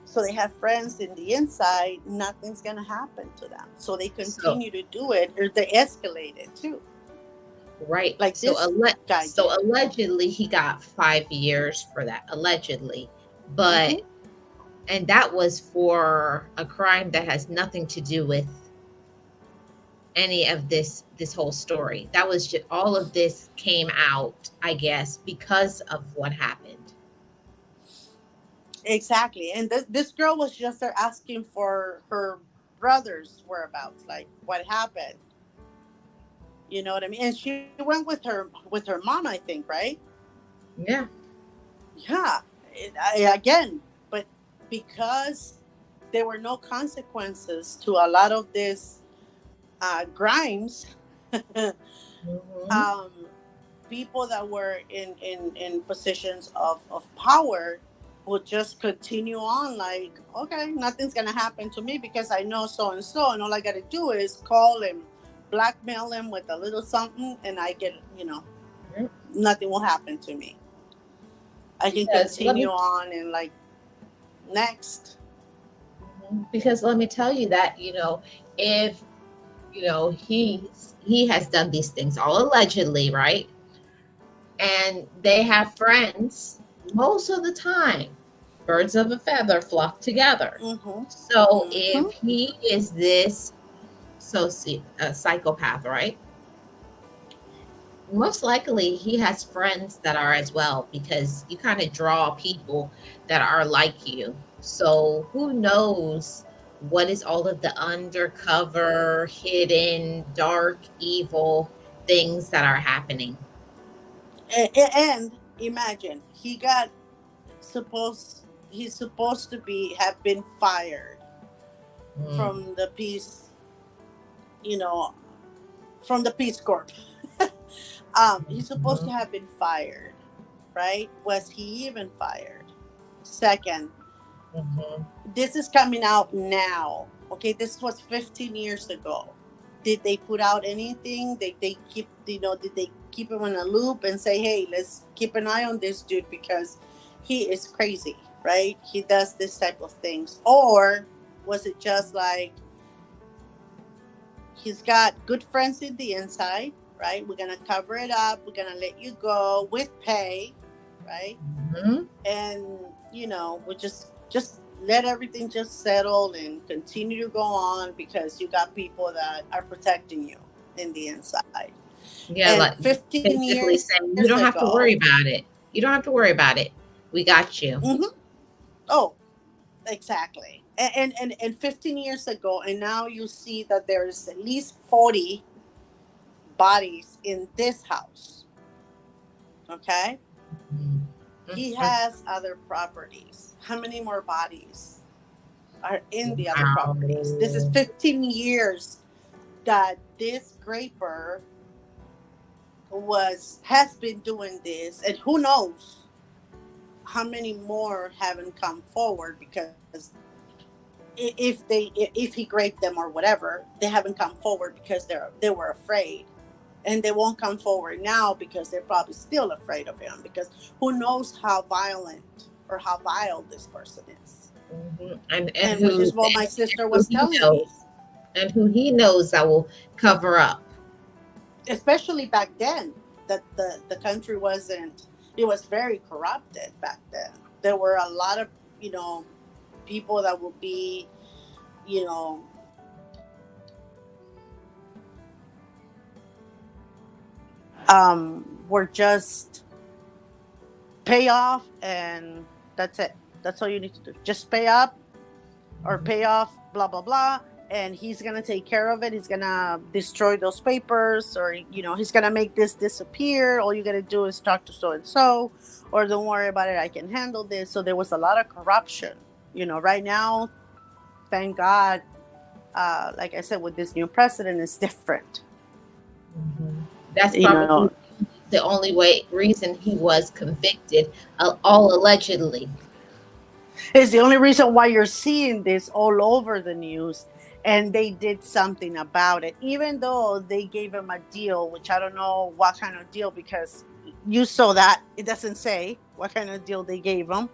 So they have friends in the inside, nothing's going to happen to them. So they So continue to do it, or they escalate it too, right. like this guy So did. allegedly he got 5 years for that. Allegedly. But Hmm. and that was for a crime that has nothing to do with any of this whole story. That was just all of this came out, I guess, because of what happened. Exactly. And this girl was just there asking for her brother's whereabouts, like what happened. You know what I mean? And she went with her mom, I think, right? Yeah. Yeah. Again, but because there were no consequences to a lot of these crimes, Hmm. um, people that were in positions of power would just continue on like, okay, nothing's gonna happen to me because I know so, and all I gotta do is call and blackmail him with a little something, and I get, nothing will happen to me. I can Because let continue me on and like, next. because let me tell you that, if he has done these things all allegedly, right? And they have friends most of the time. Birds of a feather flock together. Mm-hmm. So Mm-hmm. if he is this psychopath, right? Most likely he has friends that are as well, because you kind of draw people that are like you. So who knows what is all of the undercover, hidden, dark, evil things that are happening. And imagine he's supposed to be have been fired Mm, from the peace, you know, from the Peace Corps. He's supposed to mhm, have been fired, right? Was he even fired? Second, mhm. this is coming out now. Okay, this was 15 years ago. Did they put out anything? Did they keep him in a loop and say, hey, let's keep an eye on this dude because he is crazy, right? He does this type of things. Or was it just like, he's got good friends in the inside, right? We're gonna cover it up. We're gonna let you go with pay, right? Mhm. And we just let everything just settle and continue to go on because you got people that are protecting you in the inside. Yeah, And like 15 basically years saying you don't have to ago, worry about it. You don't have to worry about it. We got you. mm-hmm, oh, exactly. And 15 years ago, and now you see that there's at least 40 bodies in this house. Okay. Mm. He has other properties. How many more bodies are in the other Wow. properties? This is 15 years that this graper has been doing this, and who knows how many more haven't come forward, because if he raped them or whatever, they haven't come forward because they were afraid, and they won't come forward now because they're probably still afraid of him, because who knows how violent or how vile this person is. Mhm. And which is what my sister Who was he telling me. knows, and who he knows that will cover up. Especially back then, that the country wasn't, it was very corrupted back then. There were a lot of, people that would be, you know were just pay off, and that's it. That's all you need to do. Just pay up, or pay off, blah blah blah, and he's gonna take care of it. He's gonna destroy those papers, or he's gonna make this disappear. All you gotta do is talk to so and so, or don't worry about it, I can handle this. So there was a lot of corruption. Right now, thank God, like I said, with this new president, it's different. That's probably the only reason he was convicted, all allegedly. It's the only reason why you're seeing this all over the news, and they did something about it, even though they gave him a deal, which I don't know what kind of deal, because you saw that it doesn't say what kind of deal they gave him.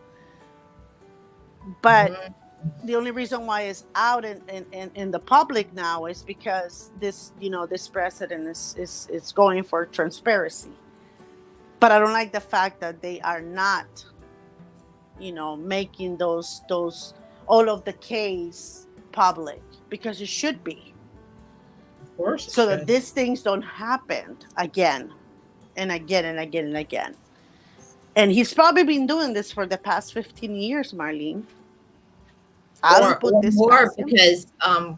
But the only reason why it's out in the public now is because this president is going for transparency. But I don't like the fact that they are not making those all of the case public, because it should be, of course, so that these things don't happen again and again and again and again. And he's probably been doing this for the past 15 years, Marlene. I don't put this more, because I'm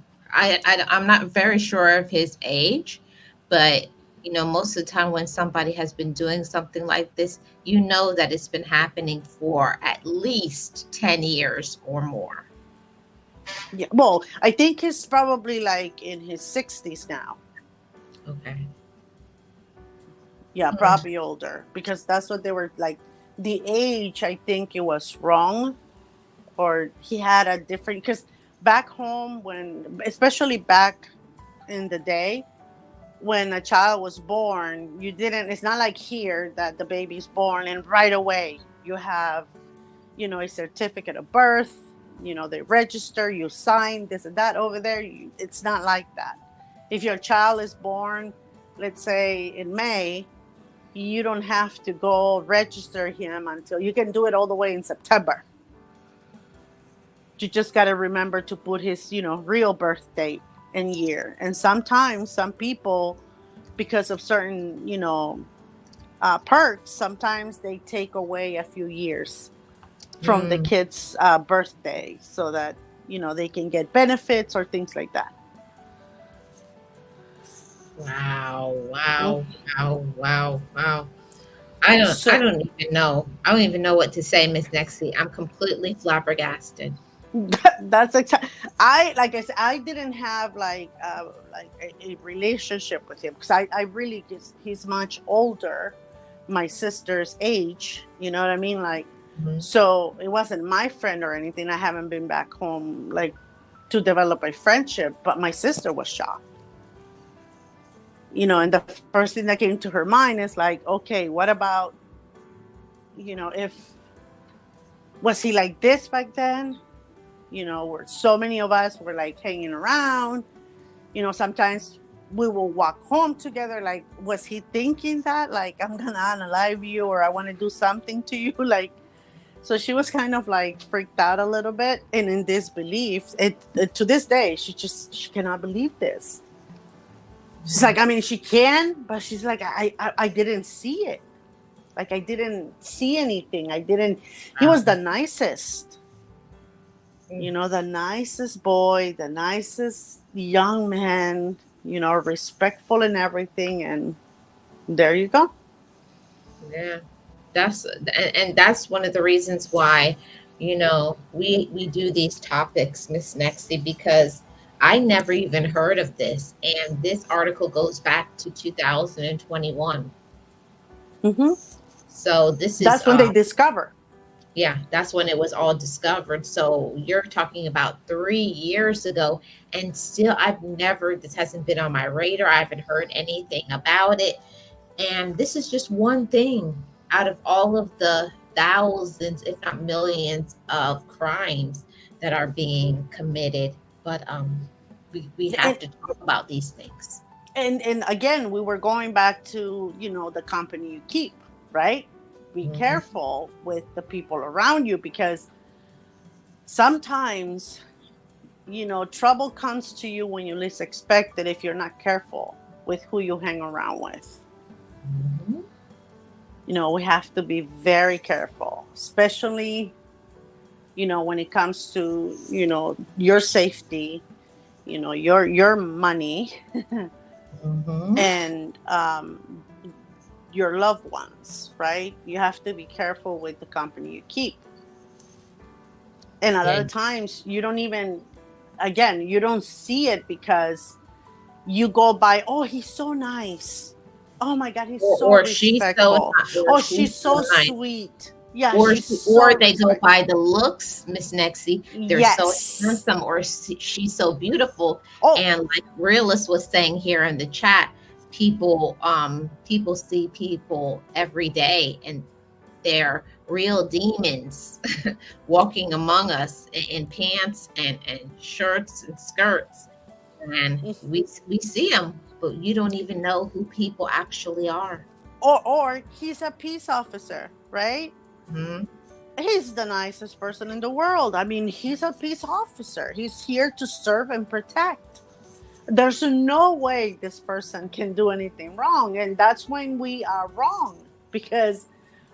not very sure of his age, but most of the time when somebody has been doing something like this, that it's been happening for at least 10 years or more. Yeah, well, I think he's probably like in his 60s now. Okay. Yeah, probably older, because that's what they were like. The age, I think it was wrong, or he had a different, because back home, especially back in the day, when a child was born, it's not like here that the baby's born and right away you have, a certificate of birth, they register, you sign this and that. Over there, it's not like that. If your child is born, let's say in May, you don't have to go register him until, you can do it all the way in September. You just got to remember to put his, real birth date and year. And sometimes some people, because of certain, perks, sometimes they take away a few years from the kid's birthday, so that, they can get benefits or things like that. Wow. I don't even know. I don't even know what to say, Miss Nexie. I'm completely flabbergasted. That's like I said, I didn't have like a relationship with him, because I really he's much older, my sister's age, you know what I mean, like, so it wasn't my friend or anything. I haven't been back home like to develop a friendship, but my sister was shocked, and the first thing that came to her mind is like, okay, what about, if was he like this back then? Where so many of us were like hanging around, sometimes we will walk home together. Like, was he thinking that, like, I'm gonna unalive you, or I want to do something to you? Like, so she was kind of like freaked out a little bit, and in disbelief. To this day, she cannot believe this. She's like, I mean, she can, but she's like, I didn't see it. Like, I didn't see anything. He was the nicest. The nicest boy, the nicest young man, respectful and everything. And there you go. Yeah. And that's one of the reasons why, we do these topics, Miss Nexie, because I never even heard of this, and this article goes back to 2021. Hmm. So this is That's when they discover. yeah, that's when it was all discovered. So you're talking about 3 years ago, and still this hasn't been on my radar. I haven't heard anything about it. And this is just one thing out of all of the thousands, if not millions, of crimes that are being committed. But we have And, to talk about these things. and again, we were going back to, the company you keep, right? Be Mhm. careful with the people around you, because sometimes, trouble comes to you when you least expect it if you're not careful with who you hang around with. Mhm. We have to be very careful, especially, when it comes to, your safety, your money, Mhm. and your loved ones, right? You have to be careful with the company you keep. And a lot Yeah. of times you don't even, again, you don't see it because you go by, oh, he's so nice. Oh my God, he's so Or she's so respectful. or Oh, she's she's so so nice. sweet. Yeah, Or she's she, or so they go by respectful. the looks, Miss Nexie. They're so Yes. handsome, or she's so beautiful. Oh, And like Realist was saying here in the chat, people see people every day, and they're real demons walking among us in pants and shirts and skirts, and we see them, but you don't even know who people actually are. or he's a peace officer, right? Mhm. He's the nicest person in the world. I mean, he's a peace officer. He's here to serve and protect. There's no way this person can do anything wrong. And that's when we are wrong, because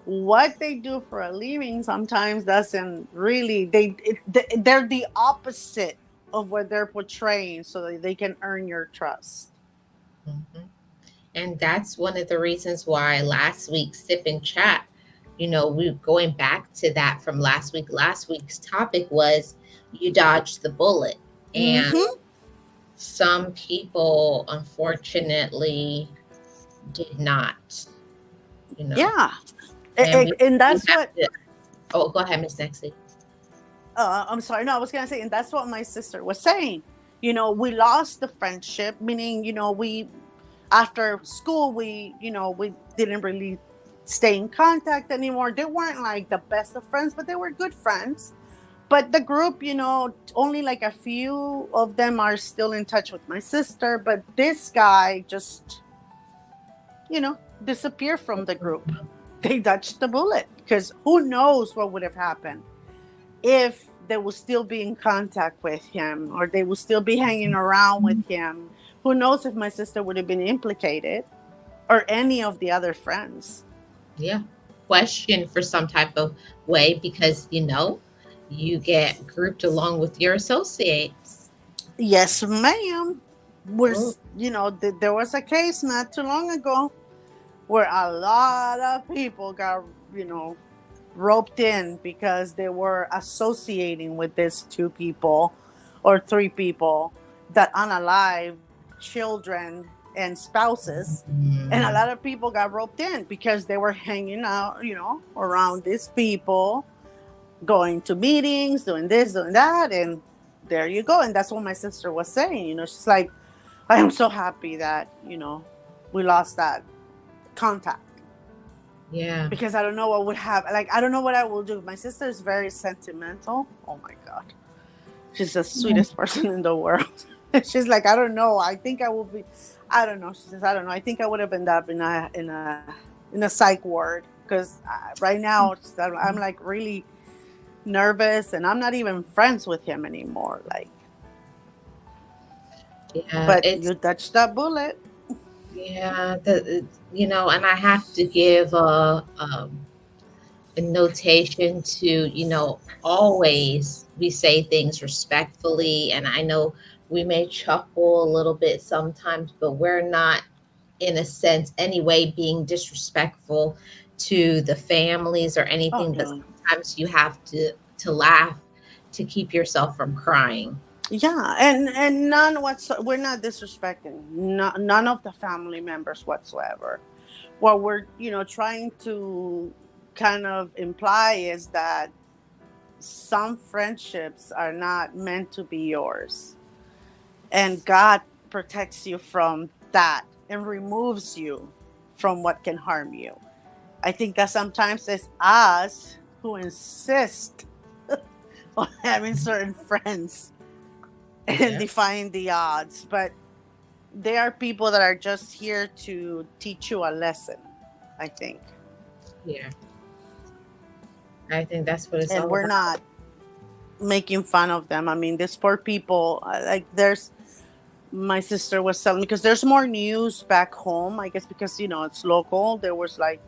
what they do for a living sometimes doesn't really, they're the opposite of what they're portraying so that they can earn your trust. Mhm. And that's one of the reasons why last week's sip and chat, we going back to that from last week. Last week's topic was you dodged the bullet. And Mm-hmm. some people unfortunately did not, you know. Yeah. And And we that's have what, to, oh, go ahead, Miss Nexie. I'm sorry. No, I was gonna say, and that's what my sister was saying. We lost the friendship, meaning, we after school we didn't really stay in contact anymore. They weren't like the best of friends, but they were good friends. But the group, only like a few of them are still in touch with my sister. But this guy just, disappeared from the group. They dodged the bullet, because who knows what would have happened if they would still be in contact with him, or they would still be hanging around with him. Who knows if my sister would have been implicated, or any of the other friends. Yeah. Question for some type of way, because, you get grouped along with your associates. Yes, ma'am. Oh, There was a case not too long ago where a lot of people got, roped in because they were associating with these two people or three people that unalived children and spouses. And a mm, lot of people got roped in because they were hanging out, around these people, going to meetings, doing this, doing that. And there you go. And that's what my sister was saying. She's like, I am so happy that, we lost that contact, yeah. because I don't know what would happen. Like, I don't know what I will do. My sister is very sentimental. Oh my God. She's the sweetest person in the world. She's like, I don't know. I think I will be, I don't know. She says, I don't know. I think I would have ended up in a psych ward, because right now I'm like really nervous, and I'm not even friends with him anymore. Like, Yeah, but it's you dodged that bullet. yeah, and I have to give a notation to, always we say things respectfully. And I know we may chuckle a little bit sometimes, but we're not, in a sense anyway, being disrespectful to the families or Oh anything, but no. sometimes you have to laugh to keep yourself from crying. Yeah, and none whatsoever. We're not disrespecting none of the family members whatsoever. What we're trying to kind of imply is that some friendships are not meant to be yours, and God protects you from that and removes you from what can harm you. I think that sometimes it's us who insist on having certain friends and Yeah. defying the odds, but they are people that are just here to teach you a lesson, I think. Yeah. I think that's what it's And all we're about. not making fun of them. I mean, these poor people, like, there's my sister was telling me, because there's more news back home, I guess, because it's local. There was like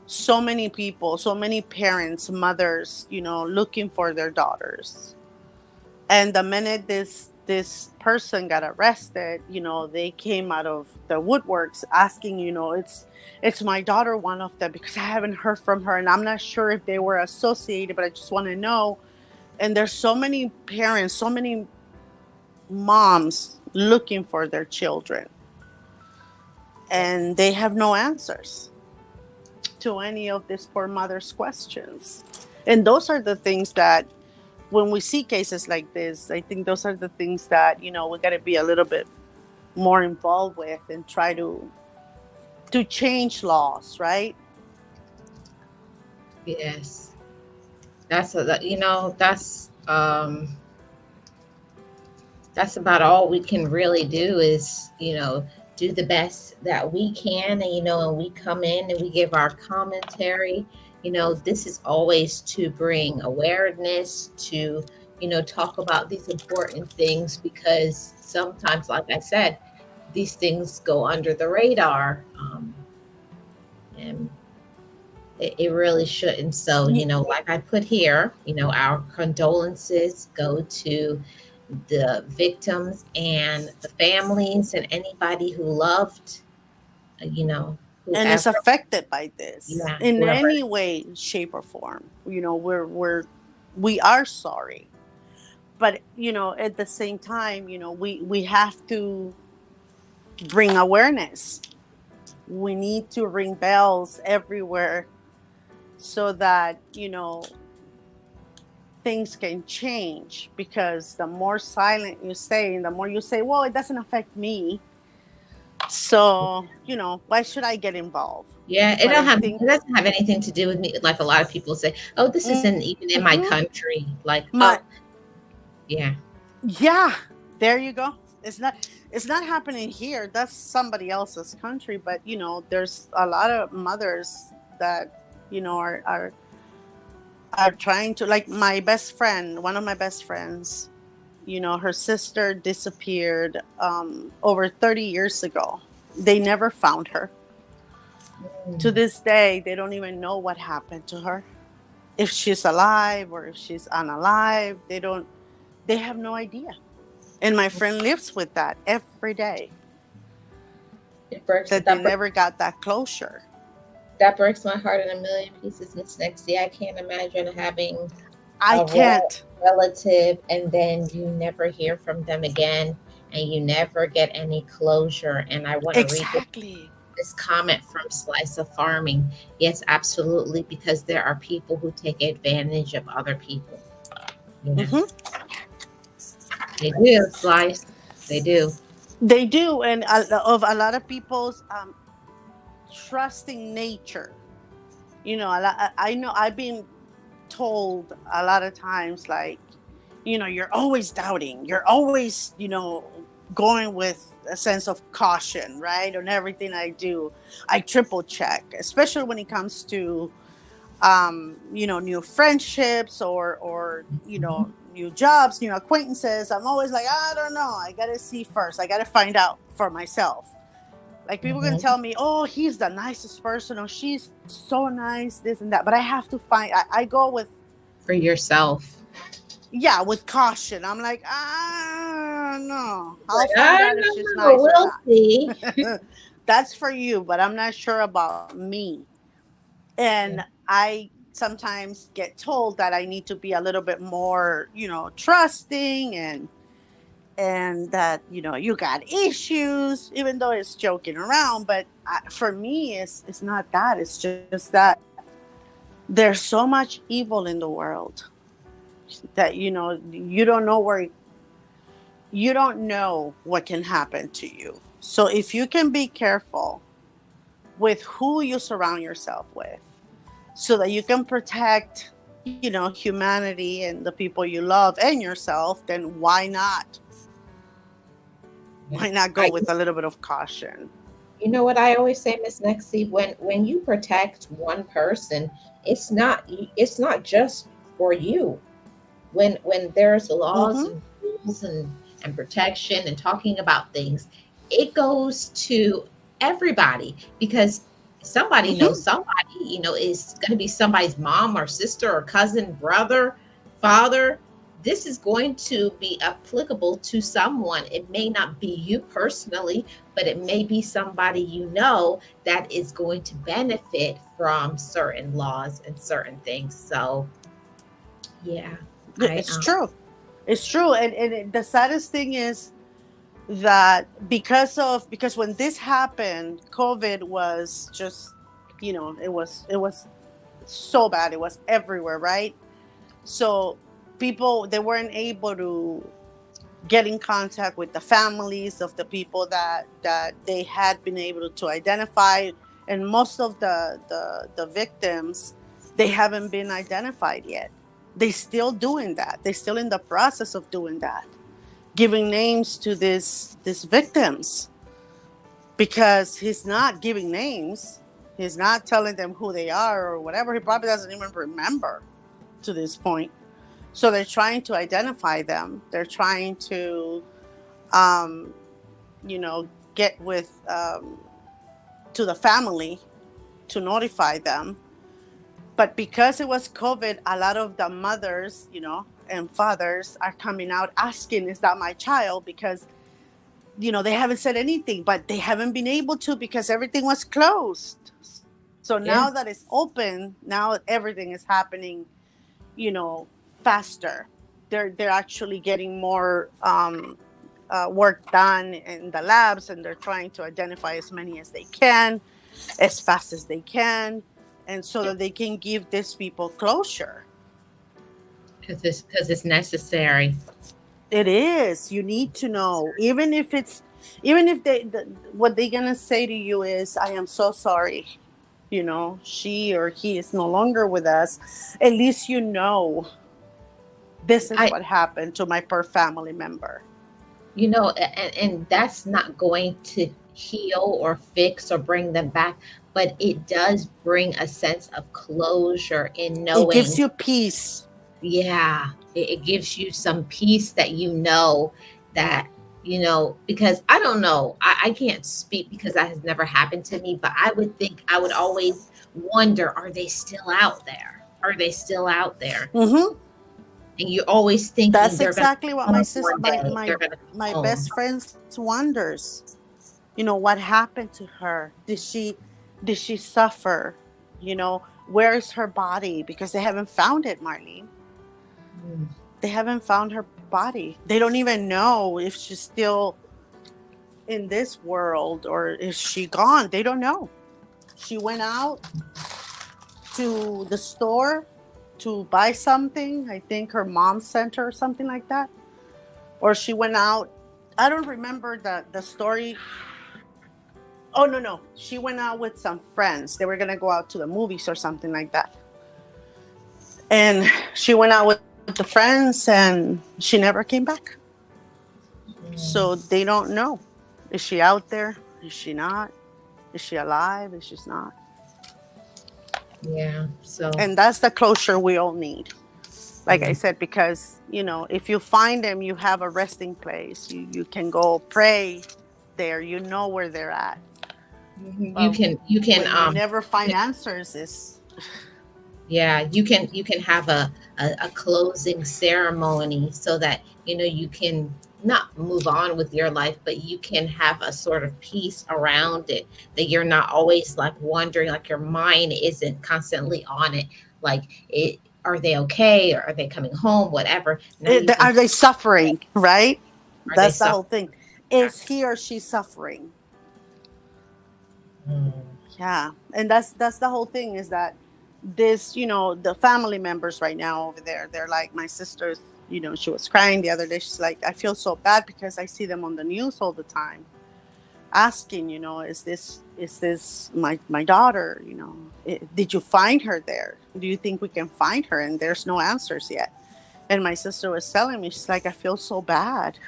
so many people, so many parents, mothers, looking for their daughters. And the minute this person got arrested, they came out of the woodworks asking, it's my daughter, one of them, because I haven't heard from her, and I'm not sure if they were associated, but I just want to know. And there's so many parents, so many moms looking for their children, and Yes. they have no answers to any of these poor mothers' questions. And those are the things that, when we see cases like this, I think those are the things that we got to be a little bit more involved with and try to change laws, right? Yes. That's about all we can really do is, do the best that we can. And, and we come in and we give our commentary. This is always to bring awareness, to, talk about these important things, because sometimes, like I said, these things go under the radar. And it really shouldn't. So, like I put here, our condolences go to the victims and the families and anybody who loved, you know, And is whoever, affected by this yeah, in whoever. any way, shape, or form. We are sorry, but at the same time, we have to bring awareness. We need to ring bells everywhere so that things can change, because the more silent you stay and the more you say, well, it doesn't affect me, so why should I get involved? Yeah, But I it think, doesn't have anything to do with me. Like a lot of people say, oh, this isn't even in my mhm, country. Like, my oh, yeah, yeah, there you go. It's not happening here. That's somebody else's country, but there's a lot of mothers that are trying to, like, my best friend, one of my best friends, her sister disappeared over 30 years ago. They never found her. To mm, this day, they don't even know what happened to her. If she's alive or if she's unalive, they have no idea. And my friend lives with that every day, it breaks that they never got that closure. that breaks my heart in a million pieces, Miss Nexie. I can't imagine having I a can't. relative and then you never hear from them again and you never get any closure. And I want to read Exactly. this comment from Slice of Farming. Yes, absolutely, because there are people who take advantage of other people. You know, Hmm. they do, Slice. They do. They do. And of a lot of people's trusting nature. I know I've been told a lot of times, like, you're always doubting. You're always, going with a sense of caution, right? On everything I do. I triple check, especially when it comes to, new friendships, or Mhm. new jobs, new acquaintances. I'm always like, I don't know. I got to see first. I got to find out for myself. Like, people can Mhm. tell me, oh, he's the nicest person, or she's so nice, this and that. But I have to I go with, For yourself. yeah, with caution. I'm like, no, I'll Like, find I out if she's don't know. nice or We'll see. not. That's for you, but I'm not sure about me. And I sometimes get told that I need to be a little bit more, trusting, and that, you got issues, even though it's joking around. But for me, it's not that. It's just that there's so much evil in the world that, you don't know what can happen to you. So if you can be careful with who you surround yourself with, so that you can protect, humanity and the people you love and yourself, then why not? Why not go I, with a little bit of caution? you know what I always say, Miss Nexie, when you protect one person, it's not just for you. When there's laws Mm-hmm. and rules and protection and talking about things, it goes to everybody because somebody Mm-hmm. knows somebody, is going to be somebody's mom or sister or cousin, brother, father. This is going to be applicable to someone. It may not be you personally, but it may be somebody that is going to benefit from certain laws and certain things. So, yeah, I It's true. It's true. And the saddest thing is that because when this happened, COVID was just, it was so bad. It was everywhere, right? So people, they weren't able to get in contact with the families of the people that they had been able to identify, and most of the victims, they haven't been identified yet. They still doing that. They're still in the process of doing that, giving names to these victims, because he's not giving names. He's not telling them who they are or whatever. He probably doesn't even remember to this point. So they're trying to identify them. They're trying to, um, get with, to the family to notify them. But because it was COVID, a lot of the mothers, and fathers are coming out asking, "Is that my child?" Because, they haven't said anything, but they haven't been able to because everything was closed. So yeah. now that it's open, now everything is happening, faster. They're actually getting more, work done in the labs, and they're trying to identify as many as they can, as fast as they can, and so that they can give these people closure. Because it's necessary. It is. You need to know, even if what they're gonna say to you is, "I am so sorry. She or he is no longer with us." At least this is I what happened to my per family member. and that's not going to heal or fix or bring them back, but it does bring a sense of closure in It gives knowing. you peace. Yeah, it gives you some peace that that because I don't know, I can't speak because that has never happened to me, but I would think I would always wonder, are they still out there? Are they still out there? Hmm. And you're always thinking That's they're going to exactly what come my home sis, one day. my They're going to come my home. best friend wonders. What happened to her? Did she suffer? Where's her body? Because they haven't found it, Marlene. Mm. They haven't found her body. They don't even know if she's still in this world or is she gone. They don't know. She went out to the store to buy something. I think her mom sent her or something like that. Or she went out. I don't remember the story. Oh, no, no. She went out with some friends. They were going to go out to the movies or something like that. And she went out with the friends and she never came back. So Mm. they don't know. Is she out there? Is she not? Is she alive? Is she not? Yeah. So And that's the closure we all need. Like I yeah. said, because, if you find them, you have a resting place. You can go pray there. You know where they're at. Mhm. You But can you can when you never you find can answers, is yeah, you can have a closing ceremony so that you can not move on with your life, but you can have a sort of peace around it, that you're not always like wondering, like your mind isn't constantly on it, like it, are they okay, or are they coming home, whatever. Now you can, Are they suffering, right? are they That's the suffering? whole thing. Is he or she suffering? Mm. Yeah, and that's the whole thing, is that this, the family members right now over there, they're like, my sister's, she was crying the other day. She's like, I feel so bad because I see them on the news all the time asking, is this my daughter? Did you find her there? Do you think we can find her? And there's no answers yet. And my sister was telling me, she's like, I feel so bad,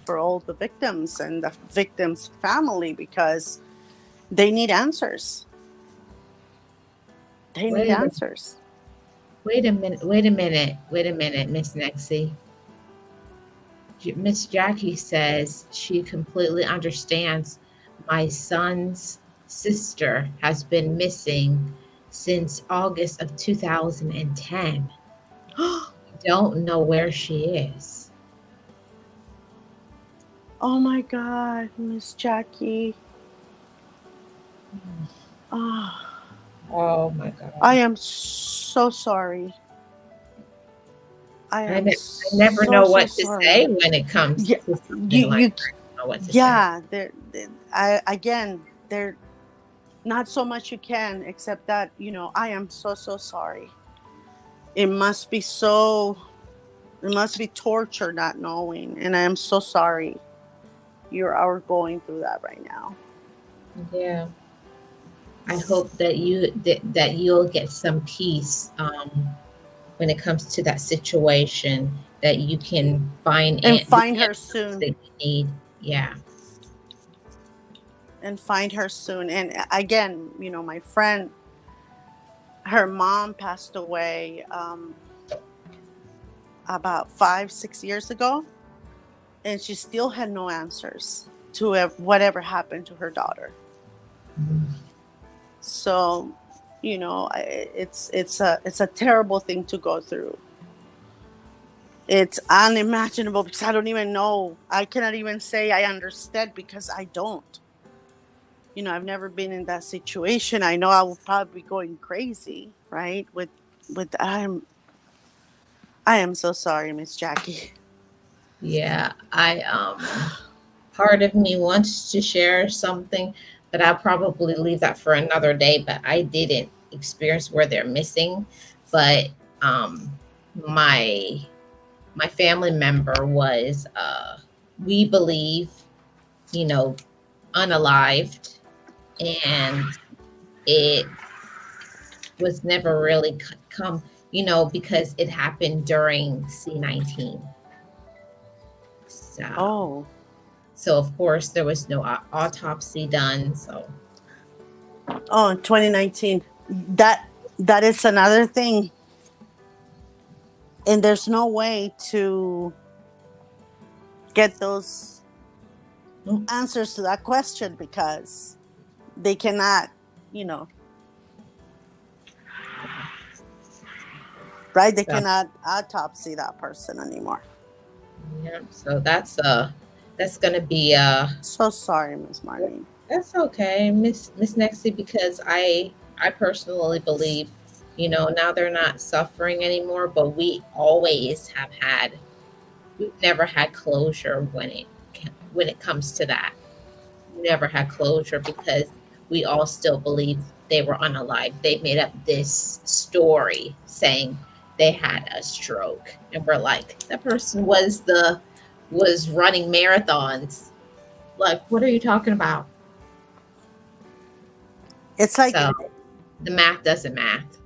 for all the victims and the victims' family, because they need answers. They need Wait a, answers. wait a minute, Miss Nexie. Miss Jackie says she completely understands. My son's sister has been missing since August of 2010. Don't know where she is. Oh my God, Miss Jackie. Oh, Oh my God. I am so sorry. I never know what to say when it comes Yeah, to something like that. I don't know what to say. yeah. There not so much you can, except that, I am so sorry. It must be torture not knowing, and I am so sorry you are going through that right now. Yeah. I hope that you'll get some peace when it comes to that situation, that you can find her soon. that you need. Yeah. And find her soon. And again, my friend, her mom passed away about 5-6 years ago, and she still had no answers to whatever happened to her daughter. Mm-hmm. So, it's a terrible thing to go through. It's unimaginable, because I don't even know. I cannot even say I understand, because I don't. I've never been in that situation. I know I will probably be going crazy, right? I am so sorry, Miss Jackie. Yeah, part of me wants to share something, but I'll probably leave that for another day. But I didn't experience where they're missing, but my family member was, we believe, unalived, and it was never really come, because it happened during C-19. So of course there was no autopsy done. So in 2019, that is another thing, and there's no way to get those answers to that question, because they cannot, right? They cannot autopsy that person anymore. Yeah, so that's gonna be so sorry, Miss Marlene. That's okay, Miss Nexie, because I personally believe, now they're not suffering anymore, but we've never had closure when it comes to that. We never had closure, because we all still believe they were unalive. They made up this story saying they had a stroke, and we're like, that person was running marathons. Like, what are you talking about? It's like, so, the math doesn't math,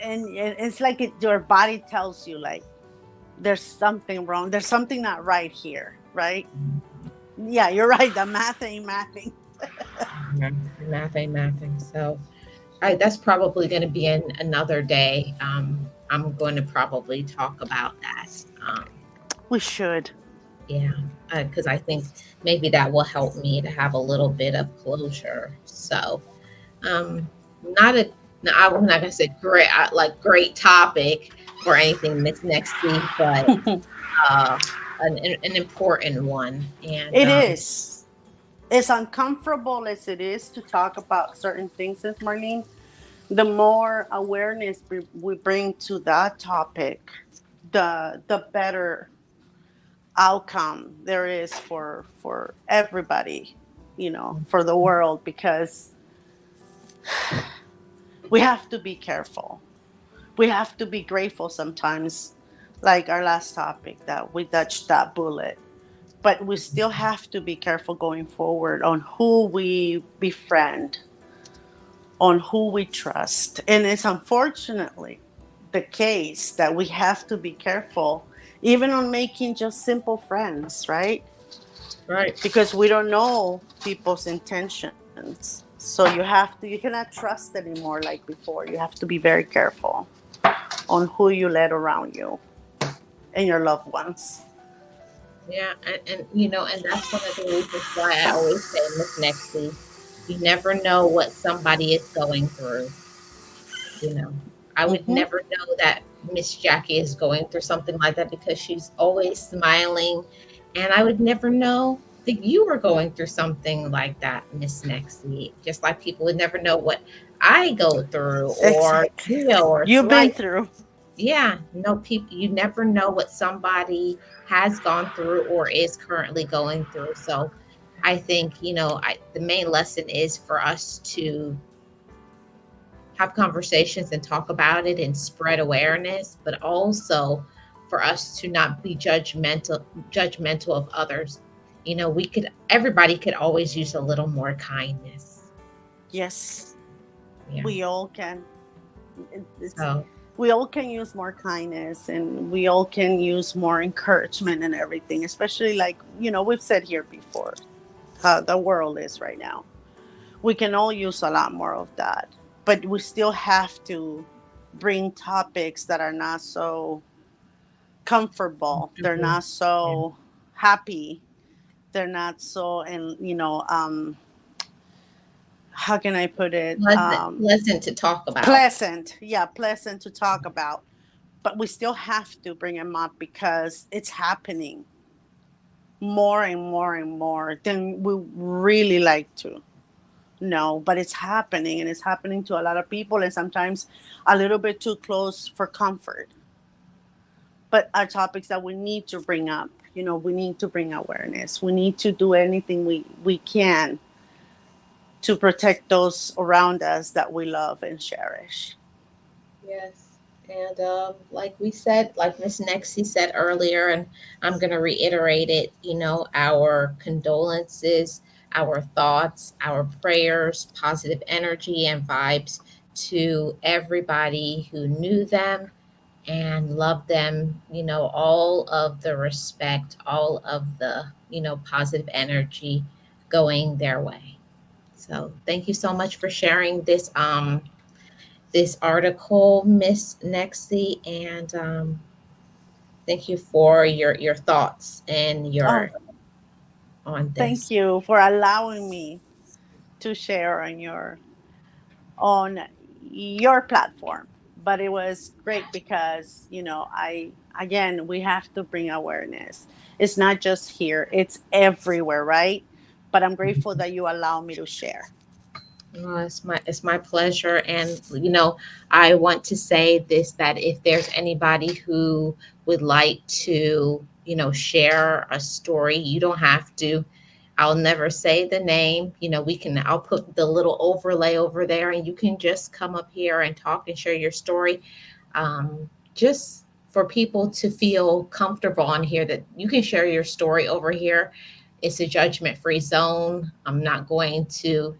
and it's like your body tells you, like, there's something wrong, there's something not right here, right? Yeah, you're right, the math ain't mathing. Math ain't mathing. So that's probably going to be another day. I'm going to probably talk about that. We should. Yeah, because I think maybe that will help me to have a little bit of closure. So, I'm not gonna say great topic or anything, Miss Nexie, but an important one. And It is. As uncomfortable as it is to talk about certain things, as Marlene, the more awareness we bring to that topic, the better outcome there is for everybody, for the world, because we have to be careful. We have to be grateful sometimes, like our last topic, that we dodged that bullet. But we still have to be careful going forward on who we befriend, on who we trust. And it's unfortunately the case that we have to be careful even on making just simple friends, right? right. Because we don't know people's intentions. So you cannot trust anymore like before. You have to be very careful on who you let around you and your loved ones. Yeah, and that's one of the reasons why I always say, Miss Nexie, you never know what somebody is going through. You know, I would Mm-hmm. never know that Miss Jackie is going through something like that because she's always smiling, and I would never know that you were going through something like that, Miss Nexie. Just like people would never know what I go through, or Exactly. or You've been like, through. yeah, no, people, you never know what somebody has gone through or is currently going through. So I think, the main lesson is for us to have conversations and talk about it and spread awareness, but also for us to not be judgmental of others. Everybody could always use a little more kindness. Yes, Yeah. we all can. It's So we all can use more kindness, and we all can use more encouragement and everything, especially like, we've said here before how the world is right now. We can all use a lot more of that, but we still have to bring topics that are not so comfortable, they're comfortable. not Yeah. so happy, they're not so, and how can I put it, Pleasant to talk about. pleasant, yeah, pleasant to talk about. But we still have to bring them up because it's happening more and more and more than we really like to know. But it's happening, and it's happening to a lot of people, and sometimes a little bit too close for comfort. But are topics that we need to bring up. We need to bring awareness. We need to do anything we can to protect those around us that we love and cherish. Yes. And like we said, like Miss Nexie said earlier, and I'm going to reiterate it, our condolences, our thoughts, our prayers, positive energy and vibes to everybody who knew them and loved them, all of the respect, all of the, positive energy going their way. So thank you so much for sharing this article, Miss Nexie, and thank you for your thoughts and Oh, your on thank this. you for allowing me to share on your platform. But it was great because, I again, we have to bring awareness. It's not just here, it's everywhere, right? But I'm grateful that you allow me to share. Oh, it's my pleasure, and I want to say this, that if there's anybody who would like to share a story, you don't have to. I'll never say the name. I'll put the little overlay over there, and you can just come up here and talk and share your story. Just for people to feel comfortable on here, that you can share your story over here. It's a judgment free zone. I'm not going to,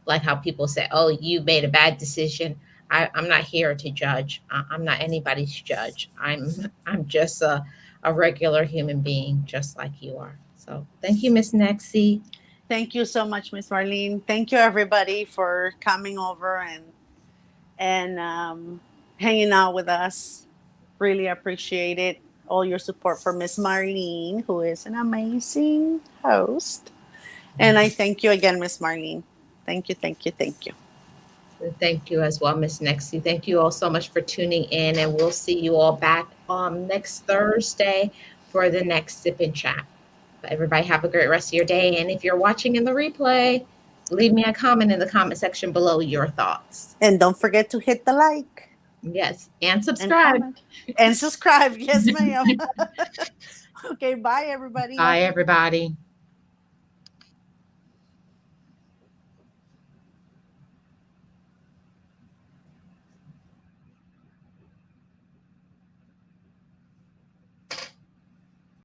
like how people say, oh, you made a bad decision. I'm not here to judge. I'm not anybody's judge. I'm just a regular human being, just like you are. So thank you, Miss Nexie. Thank you so much, Miss Marlene. Thank you, everybody, for coming over and hanging out with us. Really appreciate it. All your support for Miss Marlene, who is an amazing host. And I thank you again, Miss Marlene. Thank you, thank you, thank you. Thank you as well, Miss Nexie. Thank you all so much for tuning in, and we'll see you all back next Thursday for the next Sip and Chat. But everybody have a great rest of your day. And if you're watching in the replay, leave me a comment in the comment section below your thoughts. And don't forget to hit the like. Yes. And subscribe. And subscribe. Yes, ma'am. Okay, bye, everybody. Bye, everybody.